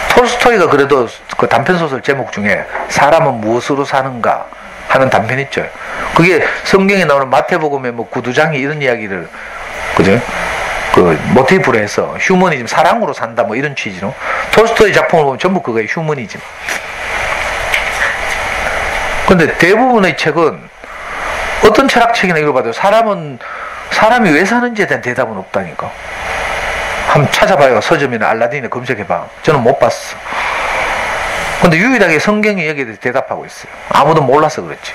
톨스토이가 그래도 그 단편소설 제목 중에 사람은 무엇으로 사는가 하는 단편 있죠. 그게 성경에 나오는 마태복음의 뭐 구두장이 이런 이야기를 그죠? 그 모티브로 해서 휴머니즘, 사랑으로 산다 뭐 이런 취지로 톨스토이 작품을 보면 전부 그거예요. 휴머니즘. 근데 대부분의 책은 어떤 철학책이나 읽어봐도 사람이 왜 사는지에 대한 대답은 없다니까. 한번 찾아봐요. 서점이나 알라딘에 검색해봐. 저는 못 봤어. 근데 유일하게 성경이 여기에 대해서 대답하고 있어요. 아무도 몰라서 그렇지.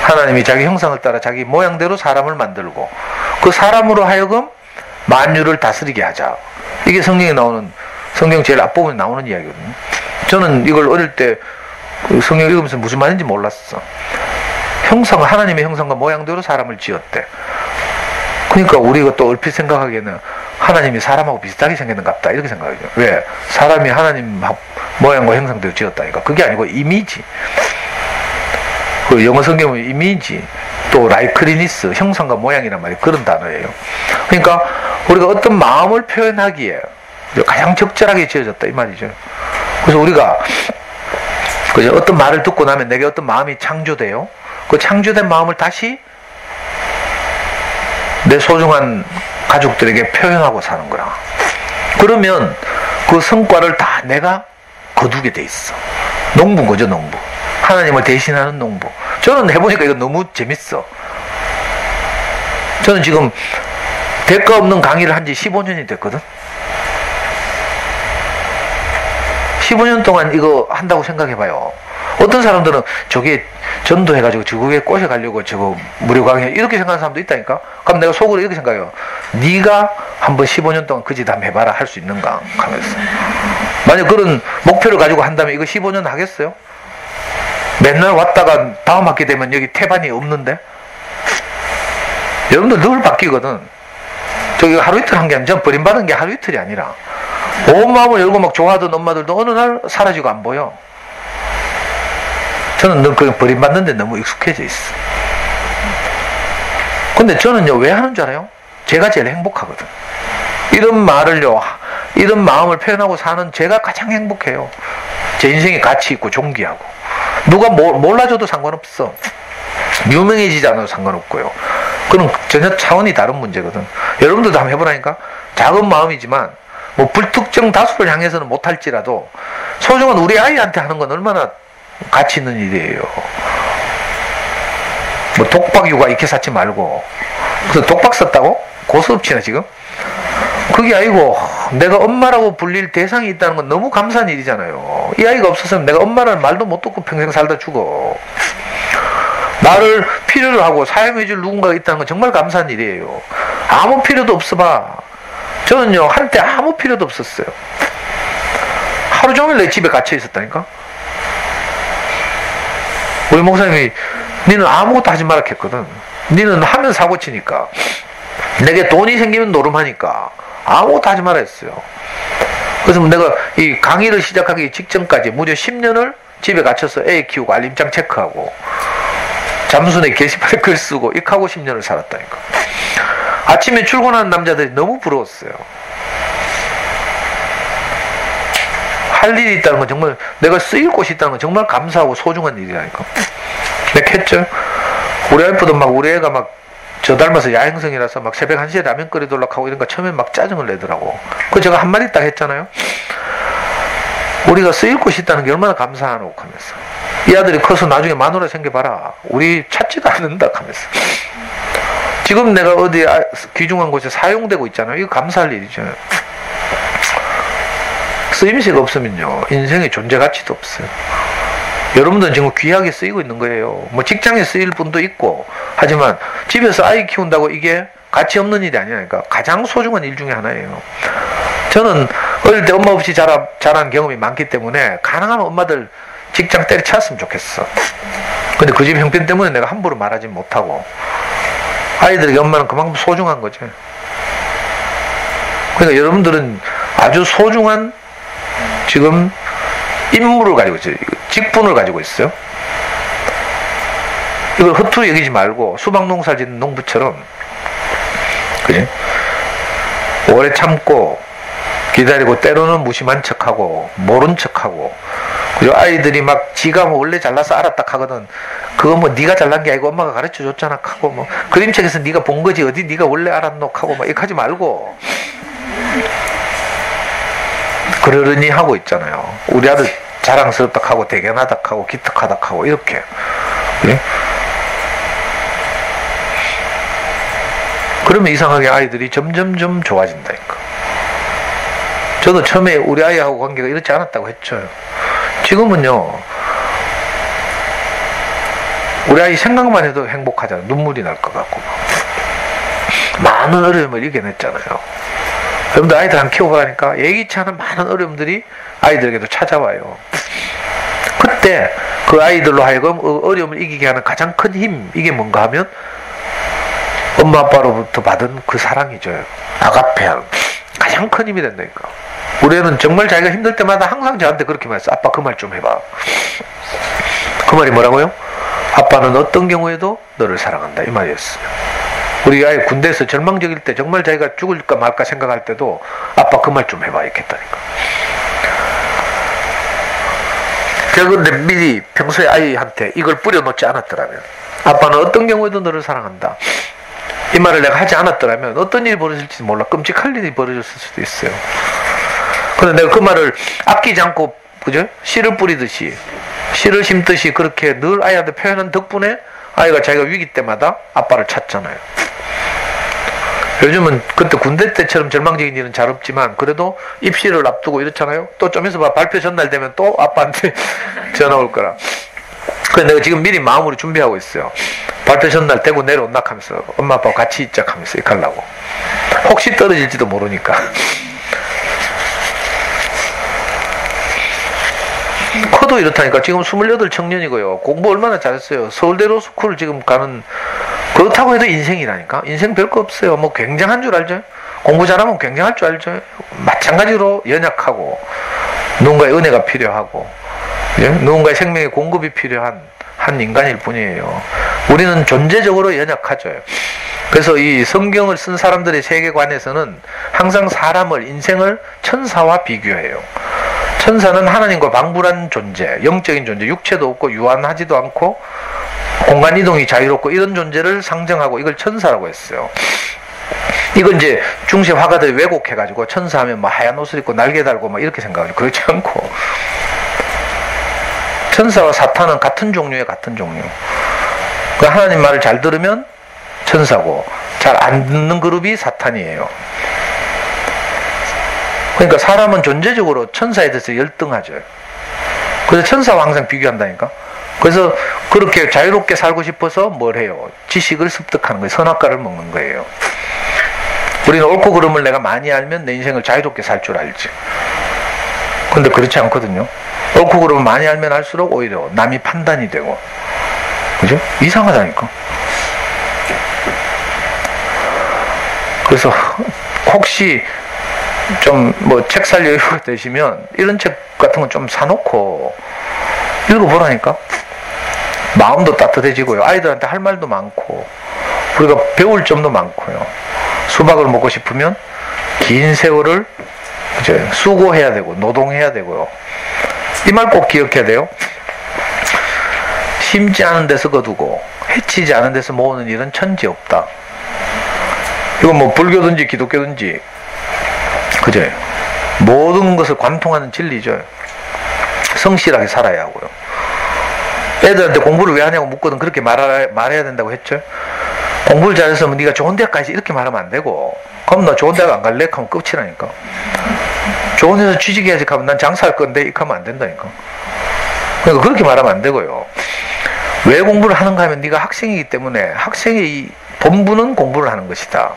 하나님이 자기 형상을 따라 자기 모양대로 사람을 만들고 그 사람으로 하여금 만유를 다스리게 하자. 이게 성경에 나오는, 성경 제일 앞부분에 나오는 이야기거든요. 저는 이걸 어릴 때 성경 읽으면서 무슨 말인지 몰랐어. 하나님의 형상과 모양대로 사람을 지었대. 그러니까 우리가 또 얼핏 생각하기에는 하나님이 사람하고 비슷하게 생겼는갑다 이렇게 생각하죠. 왜? 사람이 하나님 모양과 형상대로 지었다니까. 그게 아니고 이미지. 그 영어 성경은 이미지, 또 라이크리니스, 형상과 모양이란 말이 그런 단어예요. 그러니까 우리가 어떤 마음을 표현하기에 가장 적절하게 지어졌다 이 말이죠. 그래서 우리가 그죠? 어떤 말을 듣고 나면 내게 어떤 마음이 창조돼요. 그 창조된 마음을 다시 내 소중한 가족들에게 표현하고 사는 거라. 그러면 그 성과를 다 내가 거두게 돼 있어. 농부인 거죠, 농부. 하나님을 대신하는 농부. 저는 해보니까 이거 너무 재밌어. 저는 지금 대가 없는 강의를 한 지 15년이 됐거든. 15년 동안 이거 한다고 생각해봐요. 어떤 사람들은 저게 전도해가지고 저거에 꼬셔가려고 저거 무료 강의 이렇게 생각하는 사람도 있다니까. 그럼 내가 속으로 이렇게 생각해요. 네가 한번 15년 동안 그 짓 한번 해봐라. 할 수 있는가 하면서. 만약 그런 목표를 가지고 한다면 이거 15년 하겠어요? 맨날 왔다가 다음 학기 되면 여기 태반이 없는데? 여러분들 늘 바뀌거든. 저기 하루 이틀 한 게 아니라 버림받은 게 하루 이틀이 아니라 온 마음을 열고 막 좋아하던 엄마들도 어느 날 사라지고 안 보여. 저는 늘 그냥 버림받는데 너무 익숙해져 있어. 근데 저는요 왜 하는 줄 알아요? 제가 제일 행복하거든. 이런 말을요, 이런 마음을 표현하고 사는 제가 가장 행복해요. 제 인생에 가치 있고 존귀하고. 누가 몰라줘도 상관없어. 유명해지지 않아도 상관없고요. 그건 전혀 차원이 다른 문제거든. 여러분들도 한번 해보라니까. 작은 마음이지만 뭐 불특정 다수를 향해서는 못할지라도 소중한 우리 아이한테 하는 건 얼마나 가치 있는 일이에요. 뭐 독박 육아 이렇게 쌓지 말고. 그래서 독박 썼다고? 고스톱치나 지금? 그게 아니고 내가 엄마라고 불릴 대상이 있다는 건 너무 감사한 일이잖아요. 이 아이가 없었으면 내가 엄마라는 말도 못 듣고 평생 살다 죽어. 나를 필요로 하고 사용해줄 누군가가 있다는 건 정말 감사한 일이에요. 아무 필요도 없어 봐. 저는요 한때 아무 필요도 없었어요. 하루 종일 내 집에 갇혀 있었다니까. 우리 목사님이 니는 아무것도 하지 마라 했거든. 니는 하면 사고 치니까, 내게 돈이 생기면 노름하니까 아무것도 하지 마라 했어요. 그래서 내가 이 강의를 시작하기 직전까지 무려 10년을 집에 갇혀서 애 키우고 알림장 체크하고 잠수내 게시판에 글 쓰고 이렇게 하고 10년을 살았다니까. 아침에 출근하는 남자들이 너무 부러웠어요. 할 일이 있다는 건 정말, 내가 쓰일 곳이 있다는 건 정말 감사하고 소중한 일이라니까. 내가 했죠. 우리 와이프도 막 우리 애가 막 저 닮아서 야행성이라서 막 새벽 1시에 라면 끓이돌락 하고 이런 거 처음에 막 짜증을 내더라고. 그래서 제가 한마디 딱 했잖아요. 우리가 쓰일 곳이 있다는 게 얼마나 감사하노 하면서. 이 아들이 커서 나중에 마누라 생겨봐라. 우리 찾지도 않는다 하면서. 지금 내가 어디 귀중한 곳에 사용되고 있잖아요. 이거 감사할 일이죠. 쓰임새가 없으면요 인생의 존재 가치도 없어요. 여러분들은 지금 귀하게 쓰이고 있는 거예요. 뭐 직장에 쓰일 분도 있고 하지만 집에서 아이 키운다고 이게 가치 없는 일이 아니라니까. 가장 소중한 일 중에 하나예요. 저는 어릴 때 엄마 없이 자란 경험이 많기 때문에 가능하면 엄마들 직장 때려쳤으면 좋겠어. 근데 그 집 형편 때문에 내가 함부로 말하지 못하고. 아이들에게 엄마는 그만큼 소중한 거죠. 그러니까 여러분들은 아주 소중한 지금 임무를 가지고 있어요. 직분을 가지고 있어요. 이걸 허투루 여기지 말고 수박농사 짓는 농부처럼, 그지? 오래 참고 기다리고 때로는 무심한 척하고 모른 척하고, 그리고 아이들이 막 지가 뭐 원래 잘나서 알았다 하거든. 그거 뭐 네가 잘난 게 아니고 엄마가 가르쳐 줬잖아 하고, 뭐 그림책에서 네가 본 거지 어디 네가 원래 알았노 하고 막 이렇게 하지 말고 그러려니 하고 있잖아요. 우리 아들 자랑스럽다 하고 대견하다 하고 기특하다 하고 이렇게. 그래? 그러면 이상하게 아이들이 점점점 좋아진다니까. 저도 처음에 우리 아이하고 관계가 이렇지 않았다고 했죠. 지금은요 우리 아이 생각만 해도 행복하잖아. 눈물이 날 것 같고 많은 어려움을 이겨냈잖아요. 여러분들 아이들 한 키워보라니까 예기치 않은 많은 어려움들이 아이들에게도 찾아와요. 그때 그 아이들로 하여금 어려움을 이기게 하는 가장 큰 힘, 이게 뭔가 하면 엄마 아빠로부터 받은 그 사랑이죠. 아가페아. 가장 큰 힘이 된다니까. 우리 애는 정말 자기가 힘들 때마다 항상 저한테 그렇게 말했어. 아빠 그 말 좀 해봐. 그 말이 뭐라고요? 아빠는 어떤 경우에도 너를 사랑한다, 이 말이었어요. 우리 아이 군대에서 절망적일 때 정말 자기가 죽을까 말까 생각할 때도 아빠 그 말 좀 해봐 이렇게 했다니까. 제가 그런데 미리 평소에 아이한테 이걸 뿌려놓지 않았더라면, 아빠는 어떤 경우에도 너를 사랑한다, 이 말을 내가 하지 않았더라면 어떤 일이 벌어질지 몰라. 끔찍할 일이 벌어졌을 수도 있어요. 그런데 내가 그 말을 아끼지 않고 그죠? 씨를 뿌리듯이, 씨를 심듯이 그렇게 늘 아이한테 표현한 덕분에 아이가 자기가 위기 때마다 아빠를 찾잖아요. 요즘은 그때 군대 때처럼 절망적인 일은 잘 없지만 그래도 입시를 앞두고 이렇잖아요. 또 좀 있어 봐. 발표 전날 되면 또 아빠한테 전화 올 거라. 그래서 내가 지금 미리 마음으로 준비하고 있어요. 발표 전날 대구 내려온다 하면서 엄마 아빠와 같이 있자 하면서 이렇게 하려고. 혹시 떨어질지도 모르니까. 커도 이렇다니까. 지금 28 청년이고요. 공부 얼마나 잘했어요. 서울대 로스쿨 지금 가는, 그렇다고 해도 인생이라니까. 인생 별거 없어요. 뭐 굉장한 줄 알죠? 공부 잘하면 굉장할 줄 알죠? 마찬가지로 연약하고, 누군가의 은혜가 필요하고, 누군가의 생명의 공급이 필요한 한 인간일 뿐이에요. 우리는 존재적으로 연약하죠. 그래서 이 성경을 쓴 사람들의 세계관에서는 항상 사람을, 인생을 천사와 비교해요. 천사는 하나님과 방불한 존재, 영적인 존재, 육체도 없고 유한하지도 않고 공간 이동이 자유롭고 이런 존재를 상정하고 이걸 천사라고 했어요. 이건 이제 중세 화가들이 왜곡해가지고 천사하면 뭐 하얀 옷을 입고 날개 달고 막 이렇게 생각하죠. 그렇지 않고 천사와 사탄은 같은 종류의 같은 종류. 그러니까 하나님 말을 잘 들으면 천사고 잘 안 듣는 그룹이 사탄이에요. 그러니까 사람은 존재적으로 천사에 대해서 열등하죠. 그래서 천사와 항상 비교한다니까. 그래서 그렇게 자유롭게 살고 싶어서 뭘 해요? 지식을 습득하는 거예요. 선악과를 먹는 거예요. 우리는 옳고 그름을 내가 많이 알면 내 인생을 자유롭게 살 줄 알지. 근데 그렇지 않거든요. 옳고 그름을 많이 알면 알수록 오히려 남이 판단이 되고, 그죠? 이상하다니까. 그래서 혹시 좀 뭐 책 살 여유가 되시면 이런 책 같은 건 좀 사놓고 읽어보라니까. 마음도 따뜻해지고요. 아이들한테 할 말도 많고 우리가 배울 점도 많고요. 수박을 먹고 싶으면 긴 세월을 이제 수고해야 되고 노동해야 되고요. 이 말 꼭 기억해야 돼요. 심지 않은 데서 거두고 해치지 않은 데서 모으는 일은 천지 없다. 이건 뭐 불교든지 기독교든지 그죠? 모든 것을 관통하는 진리죠. 성실하게 살아야 하고요. 애들한테 공부를 왜 하냐고 묻거든 그렇게 말해야 된다고 했죠. 공부를 잘해서 네가 좋은 대학까지 이렇게 말하면 안 되고, 그럼 나 좋은 대학 안 갈래? 하면 끝이라니까. 좋은 데서 취직해야지 하면 난 장사할 건데 이렇게 하면 안 된다니까. 그러니까 그렇게 말하면 안 되고요. 왜 공부를 하는가 하면 네가 학생이기 때문에 학생의 본분은 공부를 하는 것이다.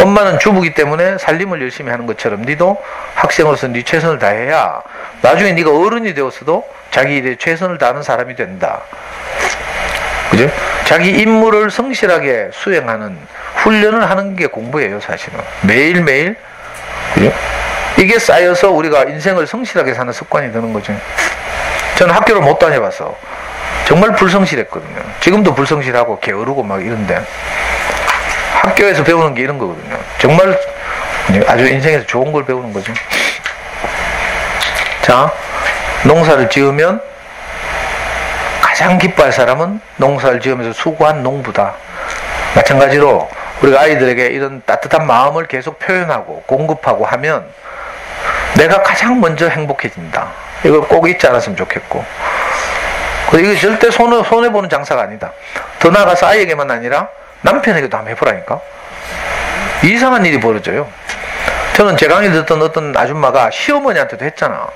엄마는 주부기 때문에 살림을 열심히 하는 것처럼 네도 학생으로서 네 최선을 다해야 나중에 네가 어른이 되어서도 자기 일에 최선을 다하는 사람이 된다. 그죠? 자기 임무를 성실하게 수행하는 훈련을 하는 게 공부예요, 사실은. 매일매일. 그죠? 이게 쌓여서 우리가 인생을 성실하게 사는 습관이 되는 거죠. 저는 학교를 못 다녀봐서 정말 불성실했거든요. 지금도 불성실하고 게으르고 막 이런데 학교에서 배우는 게 이런 거거든요. 정말 아주 인생에서 좋은 걸 배우는 거죠. 자, 농사를 지으면 가장 기뻐할 사람은 농사를 지으면서 수고한 농부다. 마찬가지로 우리가 아이들에게 이런 따뜻한 마음을 계속 표현하고 공급하고 하면 내가 가장 먼저 행복해진다. 이걸 꼭 잊지 않았으면 좋겠고, 이게 절대 손해보는 장사가 아니다. 더 나아가서 아이에게만 아니라 남편에게도 한번 해보라니까. 이상한 일이 벌어져요. 저는 제 강의 듣던 어떤 아줌마가 시어머니한테도 했잖아.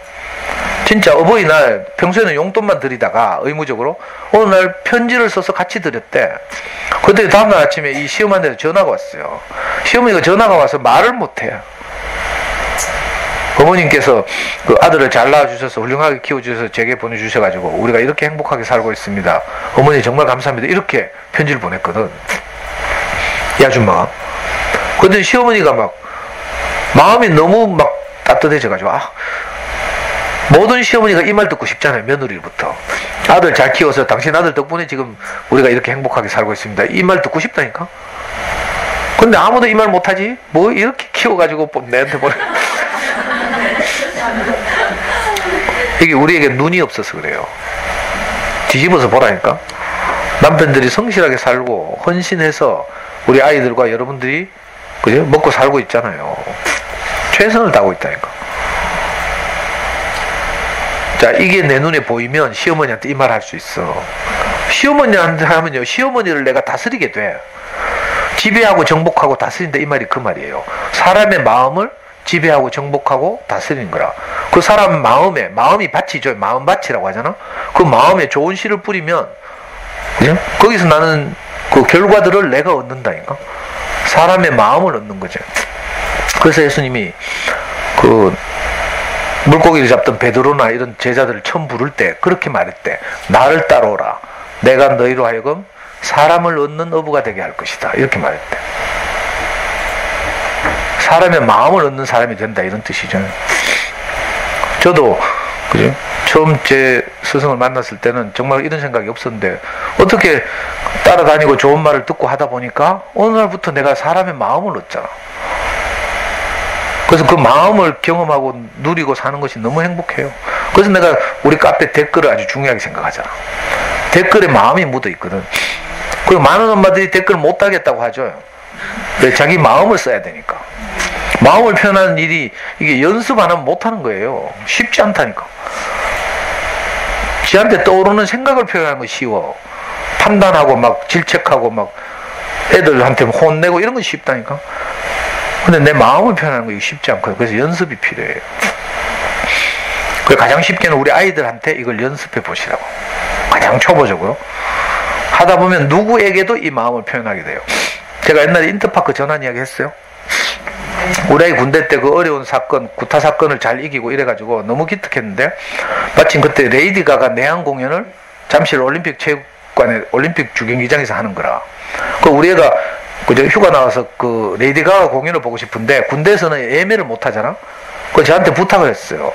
진짜 어버이날 평소에는 용돈만 드리다가 의무적으로 어느 날 편지를 써서 같이 드렸대. 그때 다음날 아침에 이 시어머니한테 전화가 왔어요. 시어머니가 전화가 와서 말을 못해요. 어머님께서 그 아들을 잘 낳아주셔서 훌륭하게 키워주셔서 제게 보내주셔가지고 우리가 이렇게 행복하게 살고 있습니다. 어머니 정말 감사합니다. 이렇게 편지를 보냈거든, 이 아줌마가. 근데 시어머니가 막 마음이 너무 막 따뜻해져가지고, 모든 시어머니가 이 말 듣고 싶잖아요. 며느리부터. 아들 잘 키워서 당신 아들 덕분에 지금 우리가 이렇게 행복하게 살고 있습니다. 이 말 듣고 싶다니까. 근데 아무도 이 말 못하지. 뭐 이렇게 키워가지고 내한테 보내. 이게 우리에게 눈이 없어서 그래요. 뒤집어서 보라니까. 남편들이 성실하게 살고 헌신해서 우리 아이들과 여러분들이 그죠? 먹고 살고 있잖아요. 최선을 다하고 있다니까. 자, 이게 내 눈에 보이면 시어머니한테 이 말 할 수 있어. 시어머니한테 하면요, 시어머니를 내가 다스리게 돼. 지배하고 정복하고 다스린다, 이 말이 그 말이에요. 사람의 마음을 지배하고 정복하고 다스리는 거라. 그 사람 마음이 밭이죠. 마음밭이라고 하잖아. 그 마음에 좋은 씨를 뿌리면, 예? 거기서 나는 그 결과들을 내가 얻는다니까. 사람의 마음을 얻는 거죠. 그래서 예수님이 그 물고기를 잡던 베드로나 이런 제자들을 처음 부를 때 그렇게 말했대. 나를 따라오라. 내가 너희로 하여금 사람을 얻는 어부가 되게 할 것이다. 이렇게 말했대. 사람의 마음을 얻는 사람이 된다, 이런 뜻이죠. 저도 그죠? 처음 제 스승을 만났을 때는 정말 이런 생각이 없었는데 어떻게 따라다니고 좋은 말을 듣고 하다 보니까 어느 날부터 내가 사람의 마음을 얻잖아. 그래서 그 마음을 경험하고 누리고 사는 것이 너무 행복해요. 그래서 내가 우리 카페 댓글을 아주 중요하게 생각하잖아. 댓글에 마음이 묻어 있거든. 그리고 많은 엄마들이 댓글을 못 달겠다고 하죠. 왜? 자기 마음을 써야 되니까. 마음을 표현하는 일이 이게 연습 안 하면 못 하는 거예요. 쉽지 않다니까. 지한테 떠오르는 생각을 표현하는 건 쉬워. 판단하고 막 질책하고 막 애들한테 혼내고 이런 건 쉽다니까. 근데 내 마음을 표현하는 거 이거 쉽지 않거든. 그래서 연습이 필요해요. 그래서 가장 쉽게는 우리 아이들한테 이걸 연습해 보시라고. 가장 초보적으로. 하다 보면 누구에게도 이 마음을 표현하게 돼요. 제가 옛날에 인터파크 전환 이야기 했어요. 우리 아이 군대 때 그 어려운 사건, 구타 사건을 잘 이기고 이래가지고 너무 기특했는데 마침 그때 레이디 가가 내한 공연을 잠실 올림픽 체육관에 올림픽 주경기장에서 하는 거라. 그 우리 애가 그저 휴가 나와서 그 레이디 가가 공연을 보고 싶은데 군대에서는 예매를 못 하잖아. 그 저한테 부탁을 했어요.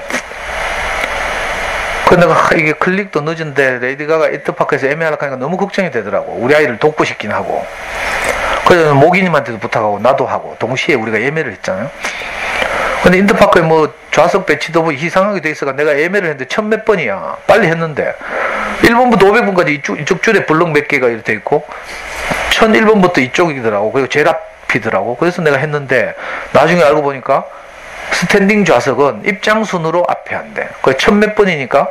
그 내가 이게 클릭도 늦은데 레이디 가가 인터파크에서 예매하려고 하니까 너무 걱정이 되더라고. 우리 아이를 돕고 싶긴 하고. 그래서 모기님한테도 부탁하고 나도 하고 동시에 우리가 예매를 했잖아요. 근데 인터파크에 뭐 좌석 배치도 뭐 이상하게 돼 있어가 내가 예매를 했는데 1000몇 번이야. 빨리 했는데 1번부터 500번까지 이쪽 줄에 블럭 몇 개가 이렇게 돼 있고 1001번부터 이쪽이더라고. 그리고 제일 앞이더라고. 그래서 내가 했는데 나중에 알고 보니까 스탠딩 좌석은 입장 순으로 앞에 한대. 그게 1000몇 번이니까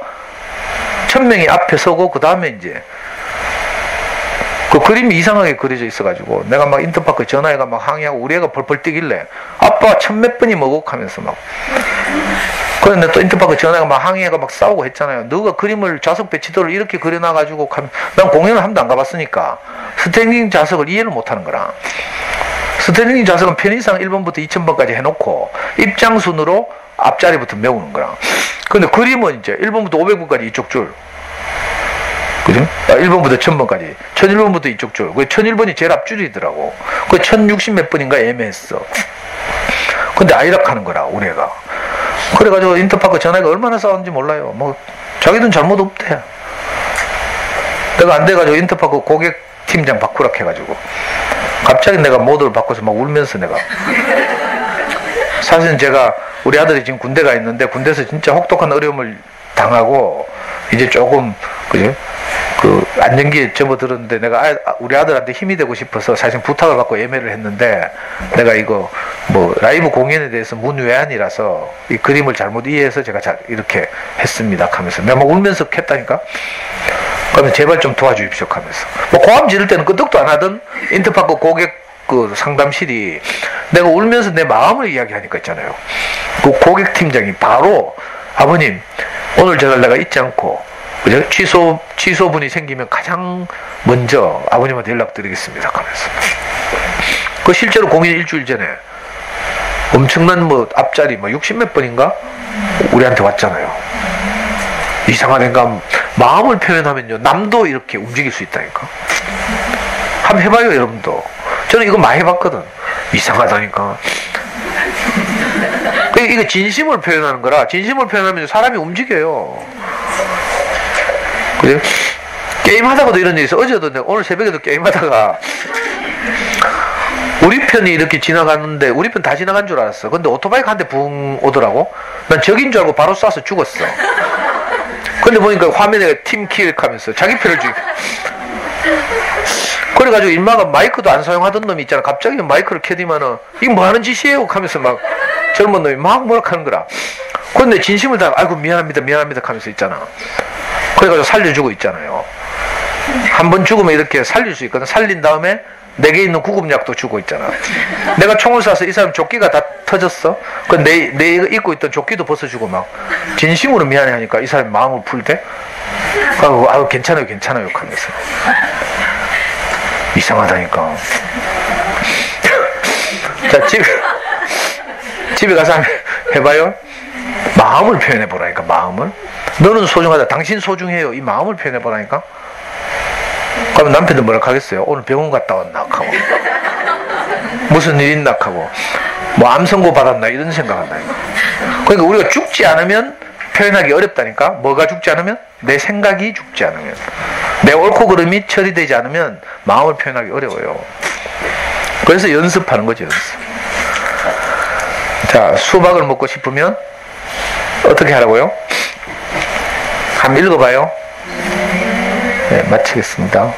1000명이 앞에 서고 그 다음에 이제 그 그림이 이상하게 그려져 있어가지고 내가 막 인터파크 전화해가 막 항의하고 우리 애가 벌벌 뛰길래 아빠 1000몇 번이 뭐고 하면서 막 그런데 또 인터파크 전화해가 막 항의해가 막 싸우고 했잖아요. 너가 그림을 좌석 배치도를 이렇게 그려놔가지고 난 공연을 한 번도 안 가봤으니까 스탠딩 좌석을 이해를 못하는 거라. 스탠딩 좌석은 편의상 1번부터 2000번까지 해놓고 입장 순으로 앞자리부터 메우는 거라. 근데 그림은 이제 1번부터 500번까지 이쪽 줄, 그죠? 1번부터 1000번까지 1001번부터 이쪽 줄. 그 1001번이 제일 앞줄이더라고. 그 1060몇 번인가 애매했어. 근데 아이락 하는 거라 우리 애가. 그래가지고 인터파크 전화가 얼마나 싸웠는지 몰라요. 뭐 자기는 잘못 없대. 내가 안 돼가지고 인터파크 고객팀장 바꾸라 해가지고 갑자기 내가 모드를 바꿔서 막 울면서 내가 사실은 제가 우리 아들이 지금 군대 가 있는데 군대에서 진짜 혹독한 어려움을 당하고 이제 조금 그죠? 그 안정기에 접어들었는데 내가 우리 아들한테 힘이 되고 싶어서 사실 부탁을 받고 예매를 했는데 내가 이거 뭐 라이브 공연에 대해서 문외한이라서 이 그림을 잘못 이해해서 제가 이렇게 했습니다 하면서 내가 막 울면서 했다니까. 그러면 제발 좀 도와주십시오 하면서 뭐 고함 지를 때는 끄떡도 안 하던 인터파크 고객 그 상담실이 내가 울면서 내 마음을 이야기하니까 있잖아요. 그 고객팀장이 바로 아버님 오늘 저녁 내가 잊지 않고 그죠? 취소분이 생기면 가장 먼저 아버님한테 연락드리겠습니다 하면서 그 실제로 공연 일주일 전에 엄청난 뭐 앞자리 뭐 60몇 번인가 우리한테 왔잖아요. 이상한 애가 마음을 표현하면요 남도 이렇게 움직일 수 있다니까. 한번 해봐요 여러분도. 저는 이거 많이 해봤거든. 이상하다니까. 이거 진심을 표현하는 거라. 진심을 표현하면 사람이 움직여요. 그죠? 게임하다가도 이런 일이 있어. 어제도 내가 오늘 새벽에도 게임하다가 우리 편이 이렇게 지나갔는데 우리 편 다 지나간 줄 알았어. 근데 오토바이가 한 대 붕 오더라고. 난 적인 줄 알고 바로 쏴서 죽었어. 근데 보니까 화면에 팀킬 하면서 자기 편을 죽여. 그래가지고 인마가 마이크도 안 사용하던 놈이 있잖아. 갑자기 마이크를 켜더니만은 이거 뭐 하는 짓이에요? 하면서 막 젊은 놈이 막 뭐라 하는 거라. 근데 진심을 다 아이고 미안합니다 미안합니다 하면서 있잖아. 그래가지고 살려주고 있잖아요. 한 번 죽으면 이렇게 살릴 수 있거든. 살린 다음에 내게 있는 구급약도 주고 있잖아. 내가 총을 쏴서 이 사람 조끼가 다 터졌어. 내 입고 있던 조끼도 벗어주고 막 진심으로 미안해 하니까 이 사람이 마음을 풀대. 그리고 아유 괜찮아요 괜찮아요 하면서 이상하다니까. 자 집에 가서 한번 해봐요. 마음을 표현해보라니까. 마음을. 너는 소중하다. 당신 소중해요. 이 마음을 표현해보라니까. 그러면 남편도 뭐라 하겠어요? 오늘 병원 갔다 왔나 하고 무슨 일 있나 하고 뭐 암 선고 받았나 이런 생각한다니까. 그러니까 우리가 죽지 않으면 표현하기 어렵다니까. 뭐가 죽지 않으면? 내 생각이 죽지 않으면, 내 옳고 그름이 처리되지 않으면 마음을 표현하기 어려워요. 그래서 연습하는 거죠. 연습. 자, 수박을 먹고 싶으면 어떻게 하라고요? 한번 읽어봐요. 네, 마치겠습니다.